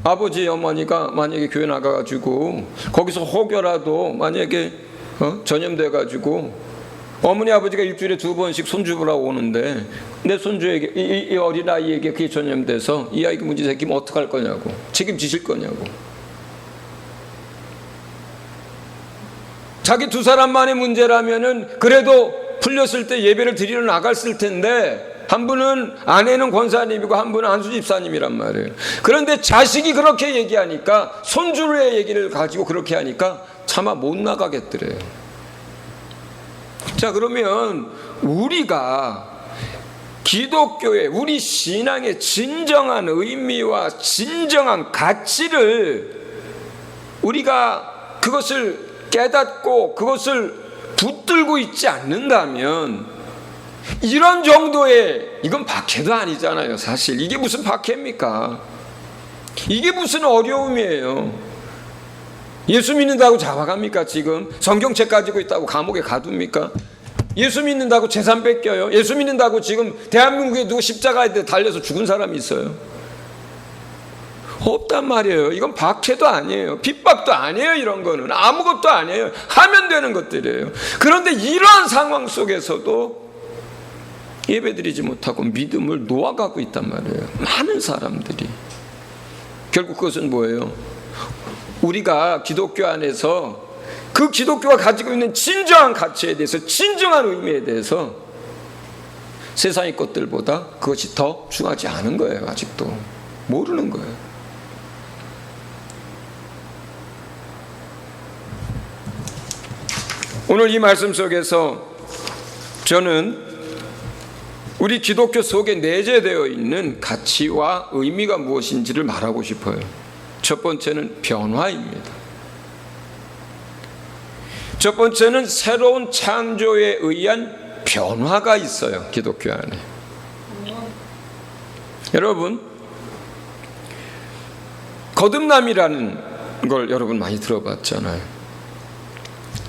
아버지, 어머니가 만약에 교회 나가가지고 거기서 혹여라도 만약에 전염돼가지고 어머니 아버지가 일주일에 2번씩 손주 보러 오는데 내 손주에게, 이 어린아이에게 그게 전염돼서 이 아이가 문제 생기면 어떡할 거냐고, 책임지실 거냐고. 자기 두 사람만의 문제라면은 그래도 풀렸을 때 예배를 드리러 나갔을 텐데, 한 분은 아내는 권사님이고 한 분은 안수 집사님이란 말이에요. 그런데 자식이 그렇게 얘기하니까, 손주의 얘기를 가지고 그렇게 하니까 차마 못 나가겠더래요. 자, 그러면 우리가 기독교의, 우리 신앙의 진정한 의미와 진정한 가치를 우리가 그것을 깨닫고 그것을 붙들고 있지 않는다면, 이런 정도의, 이건 박해도 아니잖아요. 사실 이게 무슨 박해입니까? 이게 무슨 어려움이에요? 예수 믿는다고 잡아갑니까? 지금 성경책 가지고 있다고 감옥에 가둡니까? 예수 믿는다고 재산 뺏겨요? 예수 믿는다고 지금 대한민국에 누구 십자가에 달려서 죽은 사람이 있어요? 없단 말이에요. 이건 박해도 아니에요. 핍박도 아니에요. 이런 거는 아무것도 아니에요. 하면 되는 것들이에요. 그런데 이러한 상황 속에서도 예배드리지 못하고 믿음을 놓아가고 있단 말이에요. 많은 사람들이. 결국 그것은 뭐예요? 우리가 기독교 안에서 그 기독교가 가지고 있는 진정한 가치에 대해서, 진정한 의미에 대해서 세상의 것들보다 그것이 더 중요하지 않은 거예요. 아직도 모르는 거예요. 오늘 이 말씀 속에서 저는 우리 기독교 속에 내재되어 있는 가치와 의미가 무엇인지를 말하고 싶어요. 첫 번째는 변화입니다. 첫 번째는 새로운 창조에 의한 변화가 있어요. 기독교 안에. 여러분, 거듭남이라는 걸 여러분 많이 들어봤잖아요.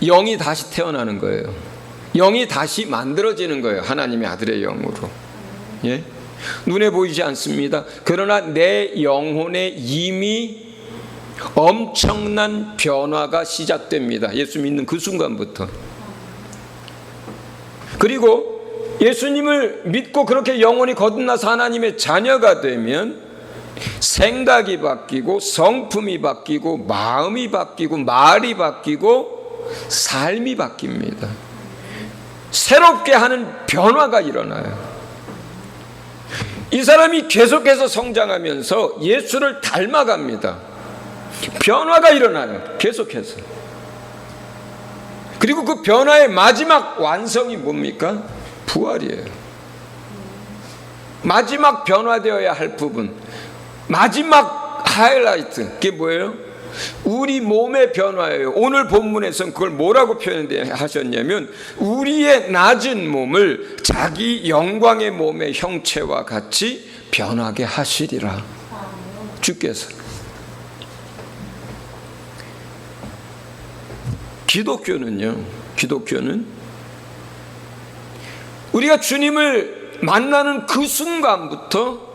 영이 다시 태어나는 거예요. 영이 다시 만들어지는 거예요. 하나님의 아들의 영으로. 예? 눈에 보이지 않습니다. 그러나 내 영혼에 이미 엄청난 변화가 시작됩니다. 예수 믿는 그 순간부터. 그리고 예수님을 믿고 그렇게 영혼이 거듭나서 하나님의 자녀가 되면 생각이 바뀌고 성품이 바뀌고 마음이 바뀌고 말이 바뀌고 삶이 바뀝니다. 새롭게 하는 변화가 일어나요. 이 사람이 계속해서 성장하면서 예수를 닮아갑니다. 변화가 일어나요. 계속해서. 그리고 그 변화의 마지막 완성이 뭡니까? 부활이에요. 마지막 변화되어야 할 부분, 마지막 하이라이트, 그게 뭐예요? 우리 몸의 변화예요. 오늘 본문에서는 그걸 뭐라고 표현하셨냐면 우리의 낮은 몸을 자기 영광의 몸의 형체와 같이 변하게 하시리라. 주께서. 기독교는 우리가 주님을 만나는 그 순간부터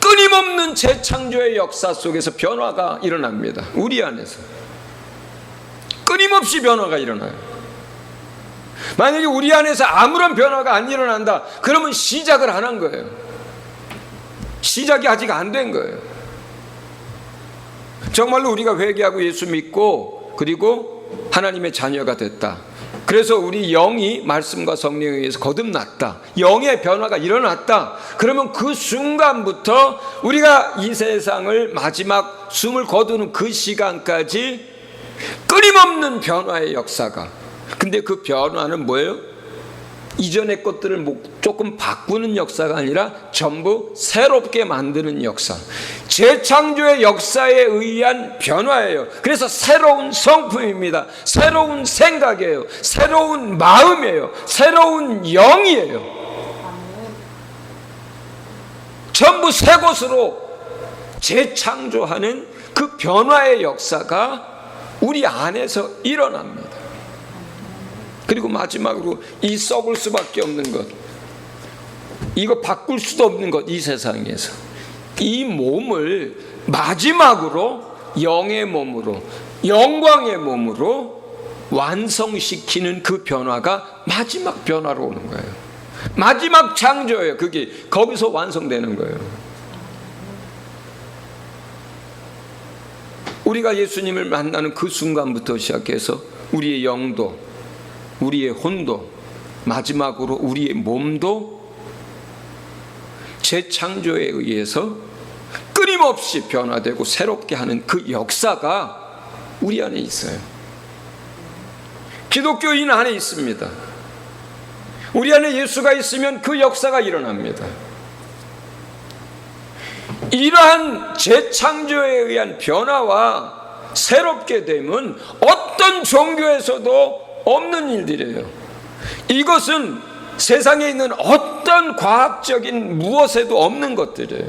끊임없는 재창조의 역사 속에서 변화가 일어납니다. 우리 안에서 끊임없이 변화가 일어나요. 만약에 우리 안에서 아무런 변화가 안 일어난다, 그러면 시작을 안 한 거예요. 시작이 아직 안 된 거예요. 정말로 우리가 회개하고 예수 믿고 그리고 하나님의 자녀가 됐다, 그래서 우리 영이 말씀과 성령에 의해서 거듭났다, 영의 변화가 일어났다, 그러면 그 순간부터 우리가 이 세상을 마지막 숨을 거두는 그 시간까지 끊임없는 변화의 역사가. 근데 그 변화는 뭐예요? 이전의 것들을 조금 바꾸는 역사가 아니라 전부 새롭게 만드는 역사, 재창조의 역사에 의한 변화예요. 그래서 새로운 성품입니다. 새로운 생각이에요. 새로운 마음이에요. 새로운 영이에요. 전부 새 것으로 재창조하는 그 변화의 역사가 우리 안에서 일어납니다. 그리고 마지막으로 이 썩을 수밖에 없는 것, 이거 바꿀 수도 없는 것, 이 세상에서 이 몸을 마지막으로 영의 몸으로, 영광의 몸으로 완성시키는 그 변화가 마지막 변화로 오는 거예요. 마지막 창조예요. 그게 거기서 완성되는 거예요. 우리가 예수님을 만나는 그 순간부터 시작해서 우리의 영도, 우리의 혼도, 마지막으로 우리의 몸도 재창조에 의해서 끊임없이 변화되고 새롭게 하는 그 역사가 우리 안에 있어요. 기독교인 안에 있습니다. 우리 안에 예수가 있으면 그 역사가 일어납니다. 이러한 재창조에 의한 변화와 새롭게 됨은 어떤 종교에서도 없는 일들이에요. 이것은 세상에 있는 어떤 과학적인 무엇에도 없는 것들이에요.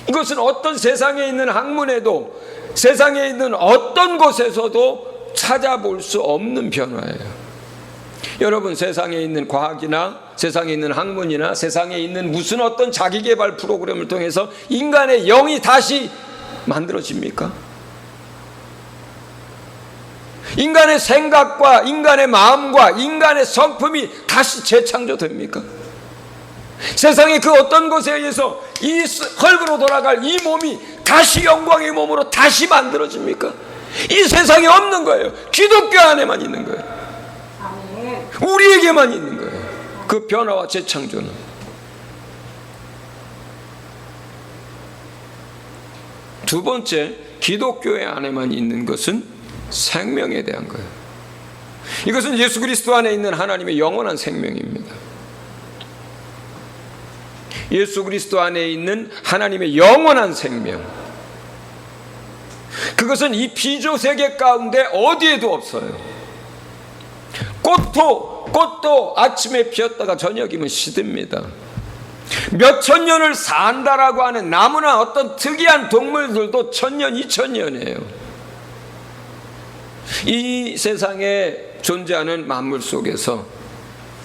이것은 어떤 세상에 있는 학문에도, 세상에 있는 어떤 곳에서도 찾아볼 수 없는 변화예요. 여러분, 세상에 있는 과학이나 세상에 있는 학문이나 세상에 있는 무슨 어떤 자기개발 프로그램을 통해서 인간의 영이 다시 만들어집니까? 인간의 생각과 인간의 마음과 인간의 성품이 다시 재창조됩니까? 세상의 그 어떤 것에 의해서 이 흙으로 돌아갈 이 몸이 다시 영광의 몸으로 다시 만들어집니까? 이 세상에 없는 거예요. 기독교 안에만 있는 거예요. 우리에게만 있는 거예요. 그 변화와 재창조는. 두 번째, 기독교의 안에만 있는 것은 생명에 대한 거예요. 이것은 예수 그리스도 안에 있는 하나님의 영원한 생명입니다. 예수 그리스도 안에 있는 하나님의 영원한 생명, 그것은 이 피조 세계 가운데 어디에도 없어요. 꽃도 아침에 피었다가 저녁이면 시듭니다. 몇천 년을 산다라고 하는 나무나 어떤 특이한 동물들도 1000년, 2000년이에요. 이 세상에 존재하는 만물 속에서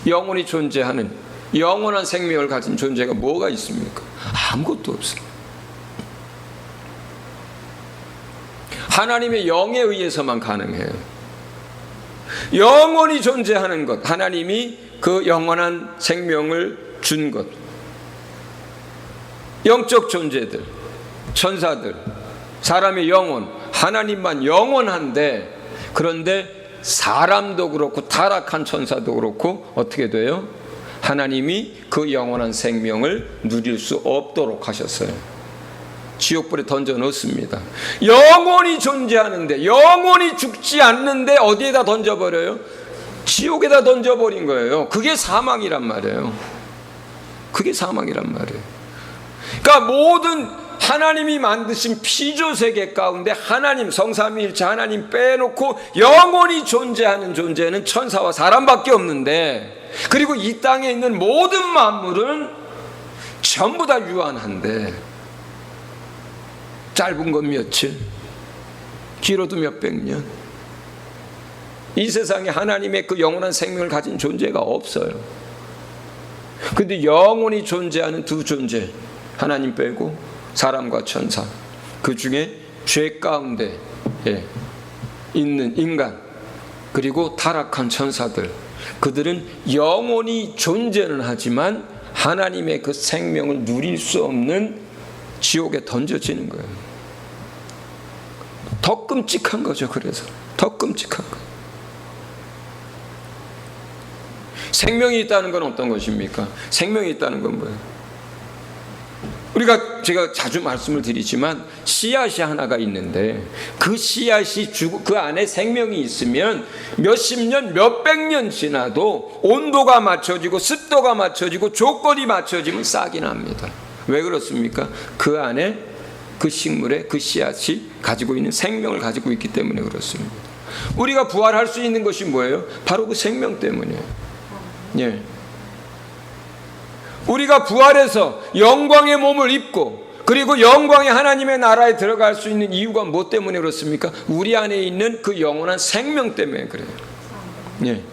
영원히 존재하는 영원한 생명을 가진 존재가 뭐가 있습니까? 아무것도 없어요. 하나님의 영에 의해서만 가능해요. 영원히 존재하는 것, 하나님이 그 영원한 생명을 준 것, 영적 존재들, 천사들, 사람의 영혼, 하나님만 영원한데, 그런데 사람도 그렇고 타락한 천사도 그렇고 어떻게 돼요? 하나님이 그 영원한 생명을 누릴 수 없도록 하셨어요. 지옥불에 던져 넣습니다. 영원히 존재하는데, 영원히 죽지 않는데 어디에다 던져버려요? 지옥에다 던져버린 거예요. 그게 사망이란 말이에요. 그게 사망이란 말이에요. 그러니까 모든 하나님이 만드신 피조세계 가운데 하나님, 성삼위일체 하나님 빼놓고 영원히 존재하는 존재는 천사와 사람밖에 없는데, 그리고 이 땅에 있는 모든 만물은 전부 다 유한한데, 짧은 건 며칠, 길어도 몇백 년, 이 세상에 하나님의 그 영원한 생명을 가진 존재가 없어요. 근데 영원히 존재하는 두 존재, 하나님 빼고 사람과 천사, 그 중에 죄 가운데 있는 인간, 그리고 타락한 천사들, 그들은 영원히 존재는 하지만 하나님의 그 생명을 누릴 수 없는 지옥에 던져지는 거예요. 더 끔찍한 거죠. 그래서 더 끔찍한 거예요. 생명이 있다는 건 어떤 것입니까? 생명이 있다는 건 뭐예요? 제가 자주 말씀을 드리지만 씨앗이 하나가 있는데, 그 씨앗이 그 안에 생명이 있으면 몇십 년, 몇백 년 지나도 온도가 맞춰지고 습도가 맞춰지고 조건이 맞춰지면 싹이 납니다. 왜 그렇습니까? 그 안에 그 식물에 그 씨앗이 가지고 있는 생명을 가지고 있기 때문에 그렇습니다. 우리가 부활할 수 있는 것이 뭐예요? 바로 그 생명 때문이에요. 예. 우리가 부활해서 영광의 몸을 입고, 그리고 영광의 하나님의 나라에 들어갈 수 있는 이유가 뭐 때문에 그렇습니까? 우리 안에 있는 그 영원한 생명 때문에 그래요. 예.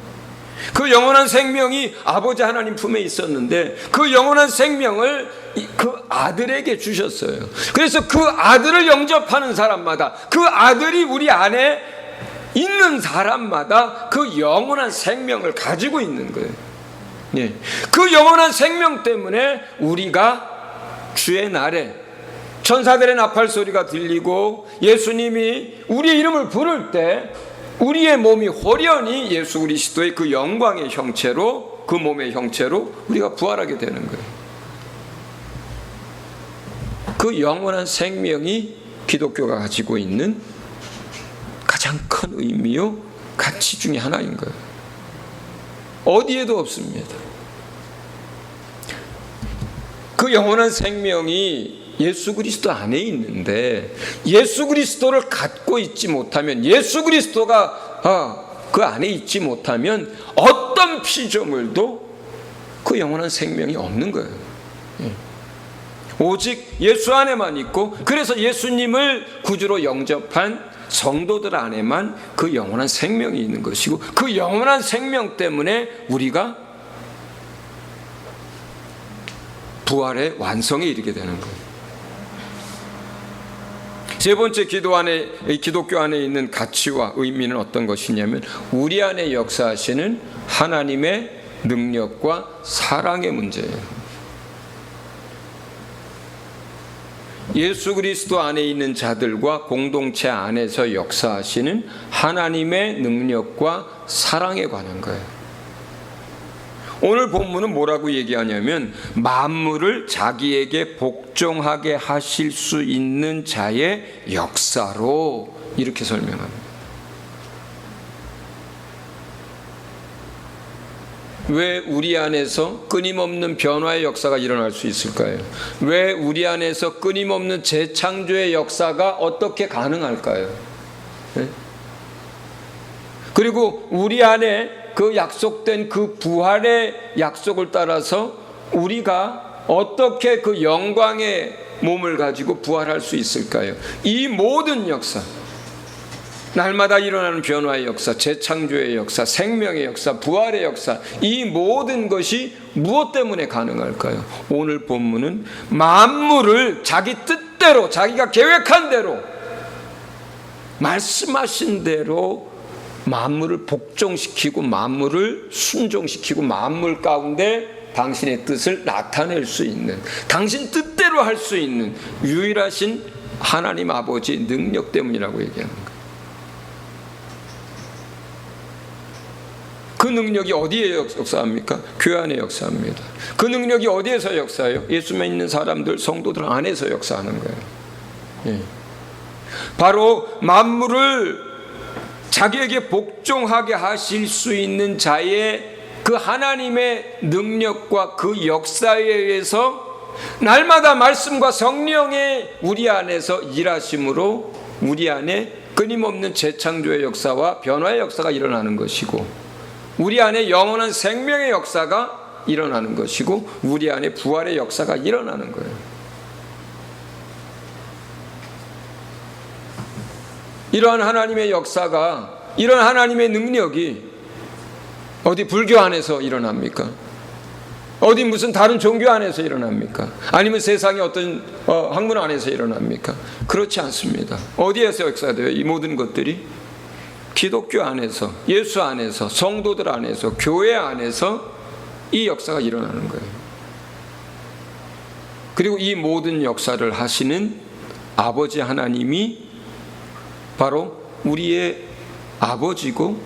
그 영원한 생명이 아버지 하나님 품에 있었는데, 그 영원한 생명을 그 아들에게 주셨어요. 그래서 그 아들을 영접하는 사람마다, 그 아들이 우리 안에 있는 사람마다 그 영원한 생명을 가지고 있는 거예요. 예. 그 영원한 생명 때문에 우리가 주의 날에 천사들의 나팔 소리가 들리고 예수님이 우리의 이름을 부를 때 우리의 몸이 홀연히 예수 그리스도의 그 영광의 형체로, 그 몸의 형체로 우리가 부활하게 되는 거예요. 그 영원한 생명이 기독교가 가지고 있는 가장 큰 의미요 가치 중에 하나인 거예요. 어디에도 없습니다. 그 영원한 생명이 예수 그리스도 안에 있는데, 예수 그리스도를 갖고 있지 못하면, 예수 그리스도가 그 안에 있지 못하면 어떤 피조물도 그 영원한 생명이 없는 거예요. 오직 예수 안에만 있고, 그래서 예수님을 구주로 영접한 성도들 안에만 그 영원한 생명이 있는 것이고, 그 영원한 생명 때문에 우리가 부활의 완성에 이르게 되는 거예요. 세 번째 기독교 안에 있는 가치와 의미는 어떤 것이냐면, 우리 안에 역사하시는 하나님의 능력과 사랑의 문제예요. 예수 그리스도 안에 있는 자들과 공동체 안에서 역사하시는 하나님의 능력과 사랑에 관한 거예요. 오늘 본문은 뭐라고 얘기하냐면, 만물을 자기에게 복종하게 하실 수 있는 자의 역사로, 이렇게 설명합니다. 왜 우리 안에서 끊임없는 변화의 역사가 일어날 수 있을까요? 왜 우리 안에서 끊임없는 재창조의 역사가 어떻게 가능할까요? 네? 그리고 우리 안에 그 약속된 그 부활의 약속을 따라서 우리가 어떻게 그 영광의 몸을 가지고 부활할 수 있을까요? 이 모든 역사, 날마다 일어나는 변화의 역사, 재창조의 역사, 생명의 역사, 부활의 역사, 이 모든 것이 무엇 때문에 가능할까요? 오늘 본문은 만물을 자기 뜻대로, 자기가 계획한 대로, 말씀하신 대로 만물을 복종시키고 만물을 순종시키고 만물 가운데 당신의 뜻을 나타낼 수 있는, 당신 뜻대로 할 수 있는 유일하신 하나님 아버지의 능력 때문이라고 얘기하는 거예요. 그 능력이 어디에 역사합니까? 교회 안에 역사합니다. 그 능력이 어디에서 역사해요? 예수 믿는 사람들, 성도들 안에서 역사하는 거예요. 예. 바로 만물을 자기에게 복종하게 하실 수 있는 자의 그 하나님의 능력과 그 역사에 의해서 날마다 말씀과 성령의 우리 안에서 일하심으로 우리 안에 끊임없는 재창조의 역사와 변화의 역사가 일어나는 것이고, 우리 안에 영원한 생명의 역사가 일어나는 것이고, 우리 안에 부활의 역사가 일어나는 거예요. 이러한 하나님의 역사가, 이런 하나님의 능력이 어디 불교 안에서 일어납니까? 어디 무슨 다른 종교 안에서 일어납니까? 아니면 세상의 어떤 학문 안에서 일어납니까? 그렇지 않습니다. 어디에서 역사돼요? 이 모든 것들이 기독교 안에서, 예수 안에서, 성도들 안에서, 교회 안에서 이 역사가 일어나는 거예요. 그리고 이 모든 역사를 하시는 아버지 하나님이 바로 우리의 아버지고,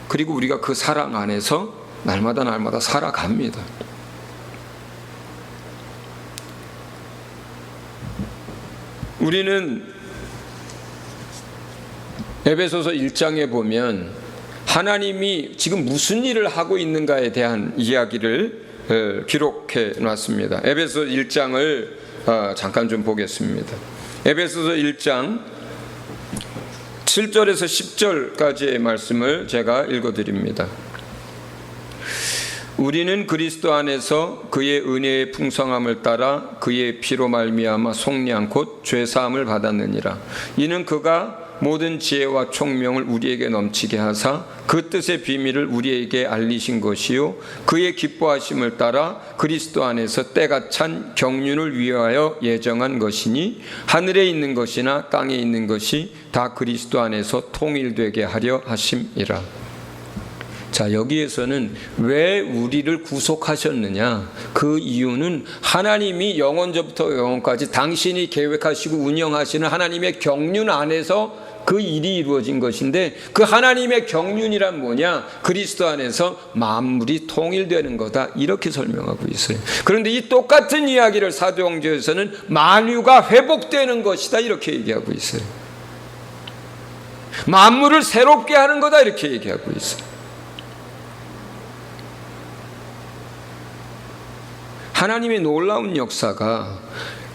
그리고 우리가 그 사랑 안에서 날마다 살아갑니다. 우리는 에베소서 1장에 보면 하나님이 지금 무슨 일을 하고 있는가에 대한 이야기를 기록해 놨습니다. 에베소서 1장을 잠깐 좀 보겠습니다. 에베소서 1장 7절에서 10절까지의 말씀을 제가 읽어드립니다. 우리는 그리스도 안에서 그의 은혜의 풍성함을 따라 그의 피로 말미암아 속량 곧 죄사함을 받았느니라. 이는 그가 모든 지혜와 총명을 우리에게 넘치게 하사 그 뜻의 비밀을 우리에게 알리신 것이요, 그의 기뻐하심을 따라 그리스도 안에서 때가 찬 경륜을 위하여 예정한 것이니, 하늘에 있는 것이나 땅에 있는 것이 다 그리스도 안에서 통일되게 하려 하심이라. 자, 여기에서는 왜 우리를 구속하셨느냐? 그 이유는 하나님이 영원전부터 영원까지 당신이 계획하시고 운영하시는 하나님의 경륜 안에서 그 일이 이루어진 것인데, 그 하나님의 경륜이란 뭐냐? 그리스도 안에서 만물이 통일되는 거다, 이렇게 설명하고 있어요. 그런데 이 똑같은 이야기를 사도행전에서는 만유가 회복되는 것이다, 이렇게 얘기하고 있어요. 만물을 새롭게 하는 거다, 이렇게 얘기하고 있어요. 하나님의 놀라운 역사가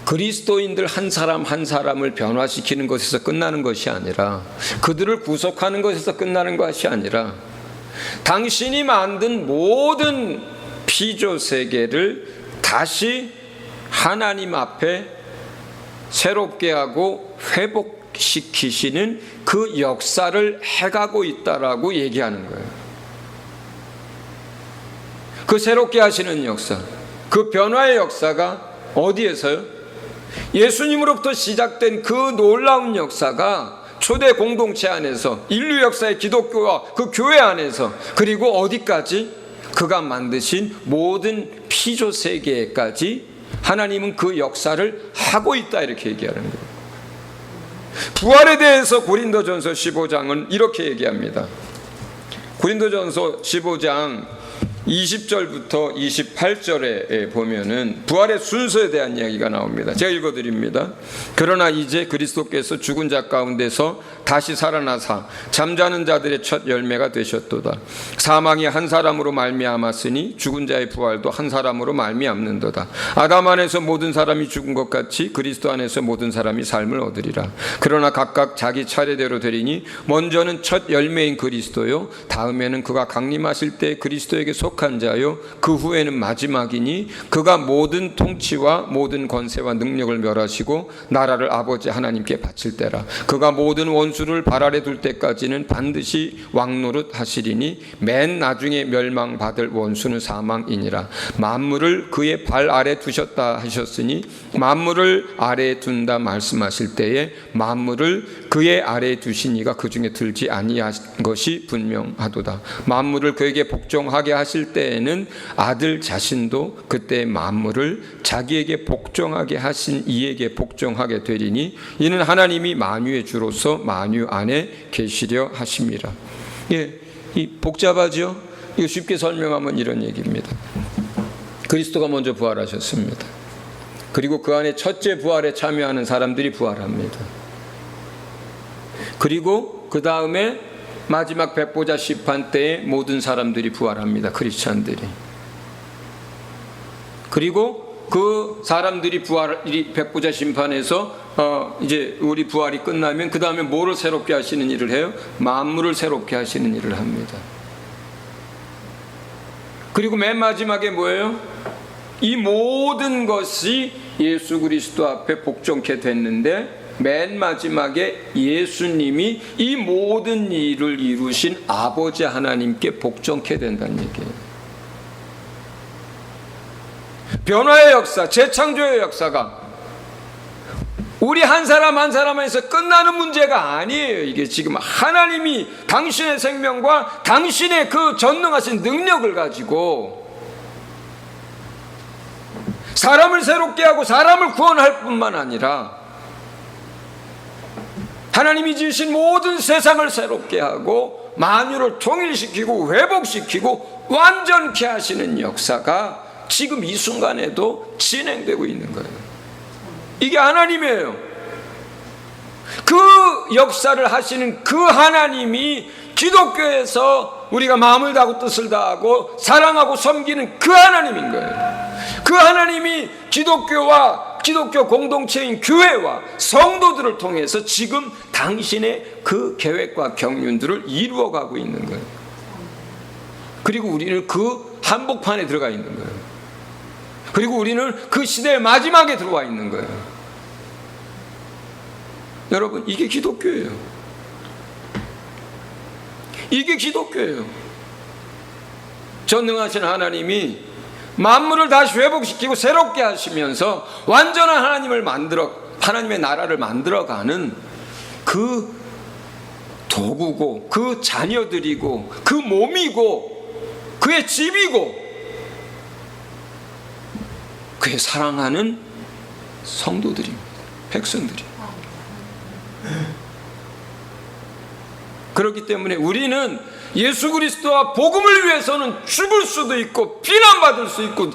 그리스도인들 한 사람 한 사람을 변화시키는 것에서 끝나는 것이 아니라, 그들을 구속하는 것에서 끝나는 것이 아니라, 당신이 만든 모든 피조 세계를 다시 하나님 앞에 새롭게 하고 회복시키시는 그 역사를 해가고 있다라고 얘기하는 거예요. 그 새롭게 하시는 역사, 그 변화의 역사가 어디에서요? 예수님으로부터 시작된 그 놀라운 역사가 초대 공동체 안에서, 인류 역사의 기독교와 그 교회 안에서, 그리고 어디까지? 그가 만드신 모든 피조 세계까지 하나님은 그 역사를 하고 있다, 이렇게 얘기하는 거예요. 부활에 대해서 고린도전서 15장은 이렇게 얘기합니다. 고린도전서 15장 20절부터 28절에 보면은 부활의 순서에 대한 이야기가 나옵니다. 제가 읽어드립니다. 그러나 이제 그리스도께서 죽은 자 가운데서 다시 살아나사 잠자는 자들의 첫 열매가 되셨도다. 사망이 한 사람으로 말미암았으니 죽은 자의 부활도 한 사람으로 말미암는도다. 아담 안에서 모든 사람이 죽은 것 같이 그리스도 안에서 모든 사람이 삶을 얻으리라. 그러나 각각 자기 차례대로 되리니 먼저는 첫 열매인 그리스도요, 다음에는 그가 강림하실 때 그리스도에게 속한 자요, 그 후에는 마지막이니 그가 모든 통치와 모든 권세와 능력을 멸하시고 나라를 아버지 하나님께 바칠 때라. 그가 모든 원수를 발 아래 둘 때까지는 반드시 왕노릇 하시리니 맨 나중에 멸망받을 원수는 사망이니라. 만물을 그의 발 아래 두셨다 하셨으니 만물을 아래에 둔다 말씀하실 때에 만물을 그의 아래에 두신 이가 그 중에 들지 아니한 것이 분명하도다. 만물을 그에게 복종하게 하실 때에는 아들 자신도 그때 만물을 자기에게 복종하게 하신 이에게 복종하게 되리니 이는 하나님이 만유의 주로서 만유 안에 계시려 하심이라. 예, 이 복잡하죠? 이거 쉽게 설명하면 이런 얘기입니다. 그리스도가 먼저 부활하셨습니다. 그리고 그 안에 첫째 부활에 참여하는 사람들이 부활합니다. 그리고 그 다음에 마지막 백보자 심판 때에 모든 사람들이 부활합니다. 크리스찬들이. 그리고 그 사람들이 백보자 심판에서 이제 우리 부활이 끝나면 그 다음에 뭐를 새롭게 하시는 일을 해요? 만물을 새롭게 하시는 일을 합니다. 그리고 맨 마지막에 뭐예요? 이 모든 것이 예수 그리스도 앞에 복종케 됐는데 맨 마지막에 예수님이 이 모든 일을 이루신 아버지 하나님께 복종케 된다는 얘기예요. 변화의 역사, 재창조의 역사가 우리 한 사람 한 사람에서 끝나는 문제가 아니에요. 이게 지금 하나님이 당신의 생명과 당신의 그 전능하신 능력을 가지고 사람을 새롭게 하고 사람을 구원할 뿐만 아니라 하나님이 지으신 모든 세상을 새롭게 하고 만유를 통일시키고 회복시키고 완전케 하시는 역사가 지금 이 순간에도 진행되고 있는 거예요. 이게 하나님이에요. 그 역사를 하시는 그 하나님이 기독교에서 우리가 마음을 다하고 뜻을 다하고 사랑하고 섬기는 그 하나님인 거예요. 그 하나님이 기독교와 기독교 공동체인 교회와 성도들을 통해서 지금 당신의 그 계획과 경륜들을 이루어가고 있는 거예요. 그리고 우리는 그 한복판에 들어가 있는 거예요. 그리고 우리는 그 시대의 마지막에 들어와 있는 거예요. 여러분, 이게 기독교예요. 이게 기독교예요. 전능하신 하나님이 만물을 다시 회복시키고 새롭게 하시면서 완전한 하나님의 나라를 만들어가는 그 도구고 그 자녀들이고 그 몸이고 그의 집이고 그의 사랑하는 성도들입니다. 백성들이. 그렇기 때문에 우리는 예수 그리스도와 복음을 위해서는 죽을 수도 있고 비난받을 수 있고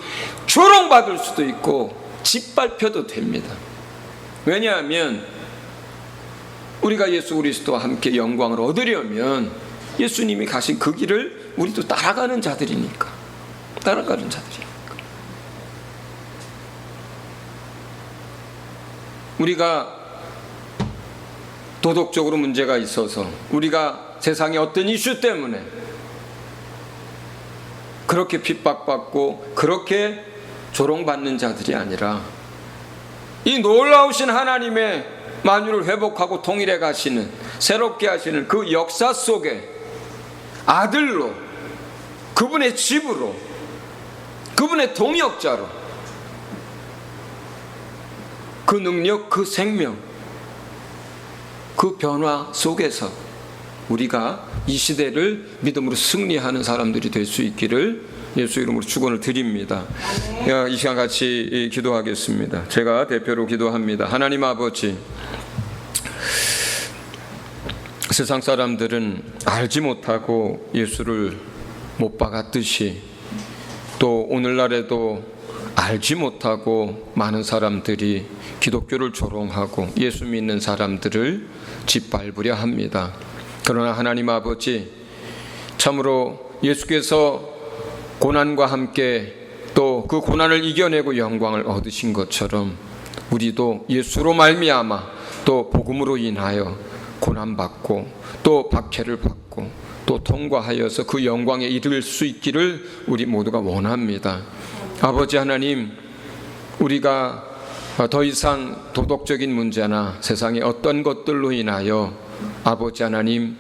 조롱받을 수도 있고 짓밟혀도 됩니다. 왜냐하면 우리가 예수 그리스도와 함께 영광을 얻으려면 예수님이 가신 그 길을 우리도 따라가는 자들이니까. 따라가는 자들이니까. 우리가 도덕적으로 문제가 있어서 우리가 세상의 어떤 이슈 때문에 그렇게 핍박받고 그렇게 조롱받는 자들이 아니라 이 놀라우신 하나님의 만유를 회복하고 통일해 가시는 새롭게 하시는 그 역사 속에 아들로 그분의 집으로 그분의 동역자로 그 능력 그 생명 그 변화 속에서 우리가 이 시대를 믿음으로 승리하는 사람들이 될 수 있기를 예수 이름으로 축원을 드립니다. 이 시간 같이 기도하겠습니다. 제가 대표로 기도합니다. 하나님 아버지, 세상 사람들은 알지 못하고 예수를 못 박았듯이 또 오늘날에도 알지 못하고 많은 사람들이 기독교를 조롱하고 예수 믿는 사람들을 짓밟으려 합니다. 그러나 하나님 아버지, 참으로 예수께서 고난과 함께 또 그 고난을 이겨내고 영광을 얻으신 것처럼 우리도 예수로 말미암아 또 복음으로 인하여 고난받고 또 박해를 받고 또 통과하여서 그 영광에 이를 수 있기를 우리 모두가 원합니다. 아버지 하나님, 우리가 더 이상 도덕적인 문제나 세상의 어떤 것들로 인하여 아버지 하나님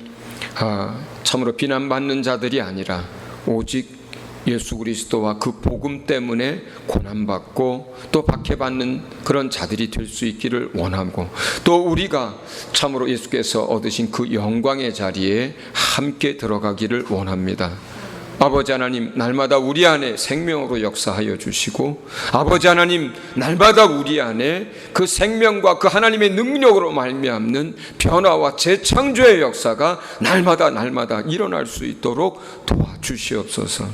참으로 비난받는 자들이 아니라 오직 예수 그리스도와 그 복음 때문에 고난받고 또 박해받는 그런 자들이 될 수 있기를 원하고, 또 우리가 참으로 예수께서 얻으신 그 영광의 자리에 함께 들어가기를 원합니다. 아버지 하나님, 날마다 우리 안에 생명으로 역사하여 주시고, 아버지 하나님, 날마다 우리 안에 그 생명과 그 하나님의 능력으로 말미암는 변화와 재창조의 역사가 날마다 일어날 수 있도록 도와주시옵소서.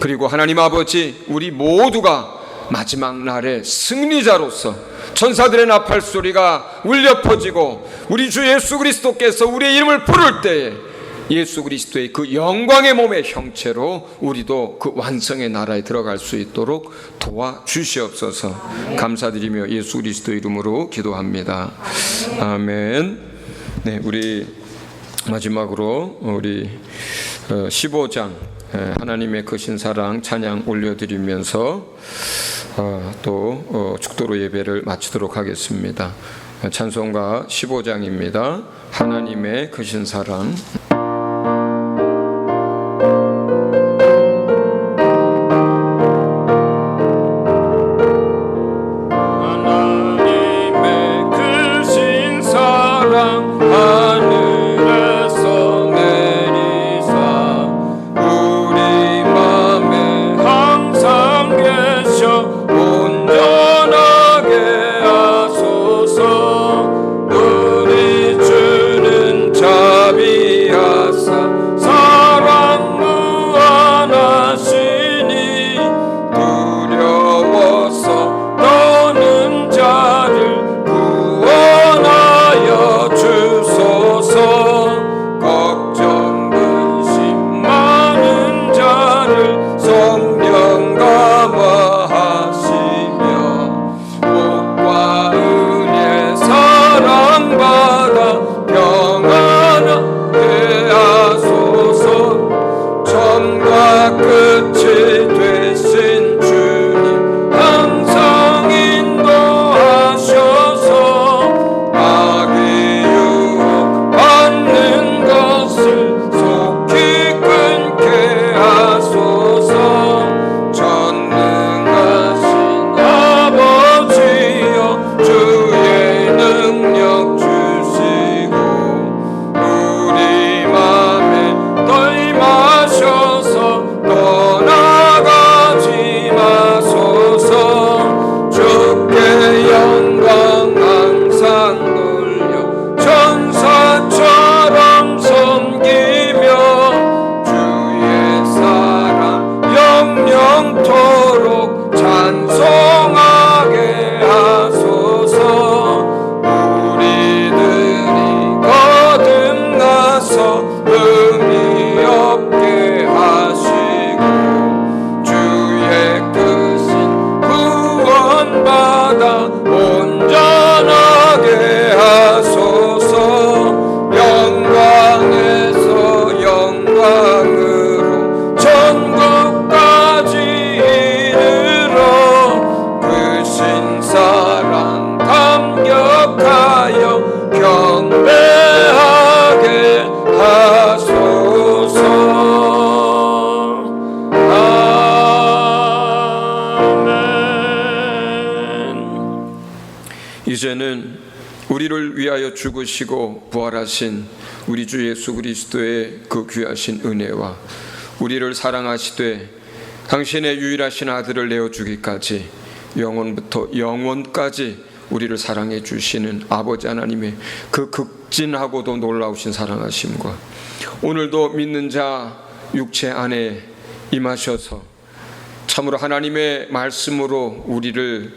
그리고 하나님 아버지, 우리 모두가 마지막 날에 승리자로서 천사들의 나팔 소리가 울려 퍼지고 우리 주 예수 그리스도께서 우리의 이름을 부를 때에 예수 그리스도의 그 영광의 몸의 형체로 우리도 그 완성의 나라에 들어갈 수 있도록 도와주시옵소서. 감사드리며 예수 그리스도의 이름으로 기도합니다. 아멘. 네, 우리 마지막으로 우리 15장 하나님의 크신 사랑 찬양 올려드리면서 또 축도로 예배를 마치도록 하겠습니다. 찬송가 15장입니다. 하나님의 크신 사랑. 이제는 우리를 위하여 죽으시고 부활하신 우리 주 예수 그리스도의 그 귀하신 은혜와 우리를 사랑하시되 당신의 유일하신 아들을 내어주기까지 영원부터 영원까지 우리를 사랑해 주시는 아버지 하나님의 그 극진하고도 놀라우신 사랑하심과 오늘도 믿는 자 육체 안에 임하셔서 참으로 하나님의 말씀으로 우리를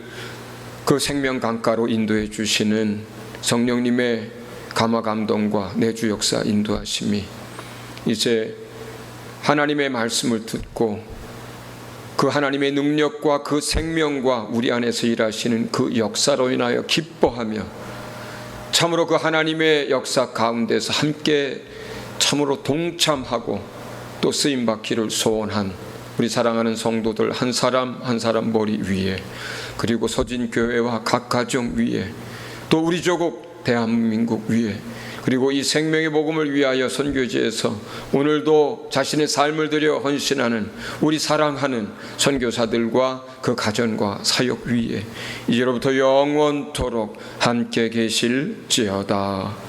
그 생명 강가로 인도해 주시는 성령님의 감화 감동과 내주 역사 인도하심이 이제 하나님의 말씀을 듣고 그 하나님의 능력과 그 생명과 우리 안에서 일하시는 그 역사로 인하여 기뻐하며 참으로 그 하나님의 역사 가운데서 함께 참으로 동참하고 또 쓰임받기를 소원한 우리 사랑하는 성도들 한 사람 한 사람 머리 위에, 그리고 서진교회와 각 가정 위에, 또 우리 조국 대한민국 위에, 그리고 이 생명의 복음을 위하여 선교지에서 오늘도 자신의 삶을 들여 헌신하는 우리 사랑하는 선교사들과 그 가정과 사역 위에 이제로부터 영원토록 함께 계실지어다.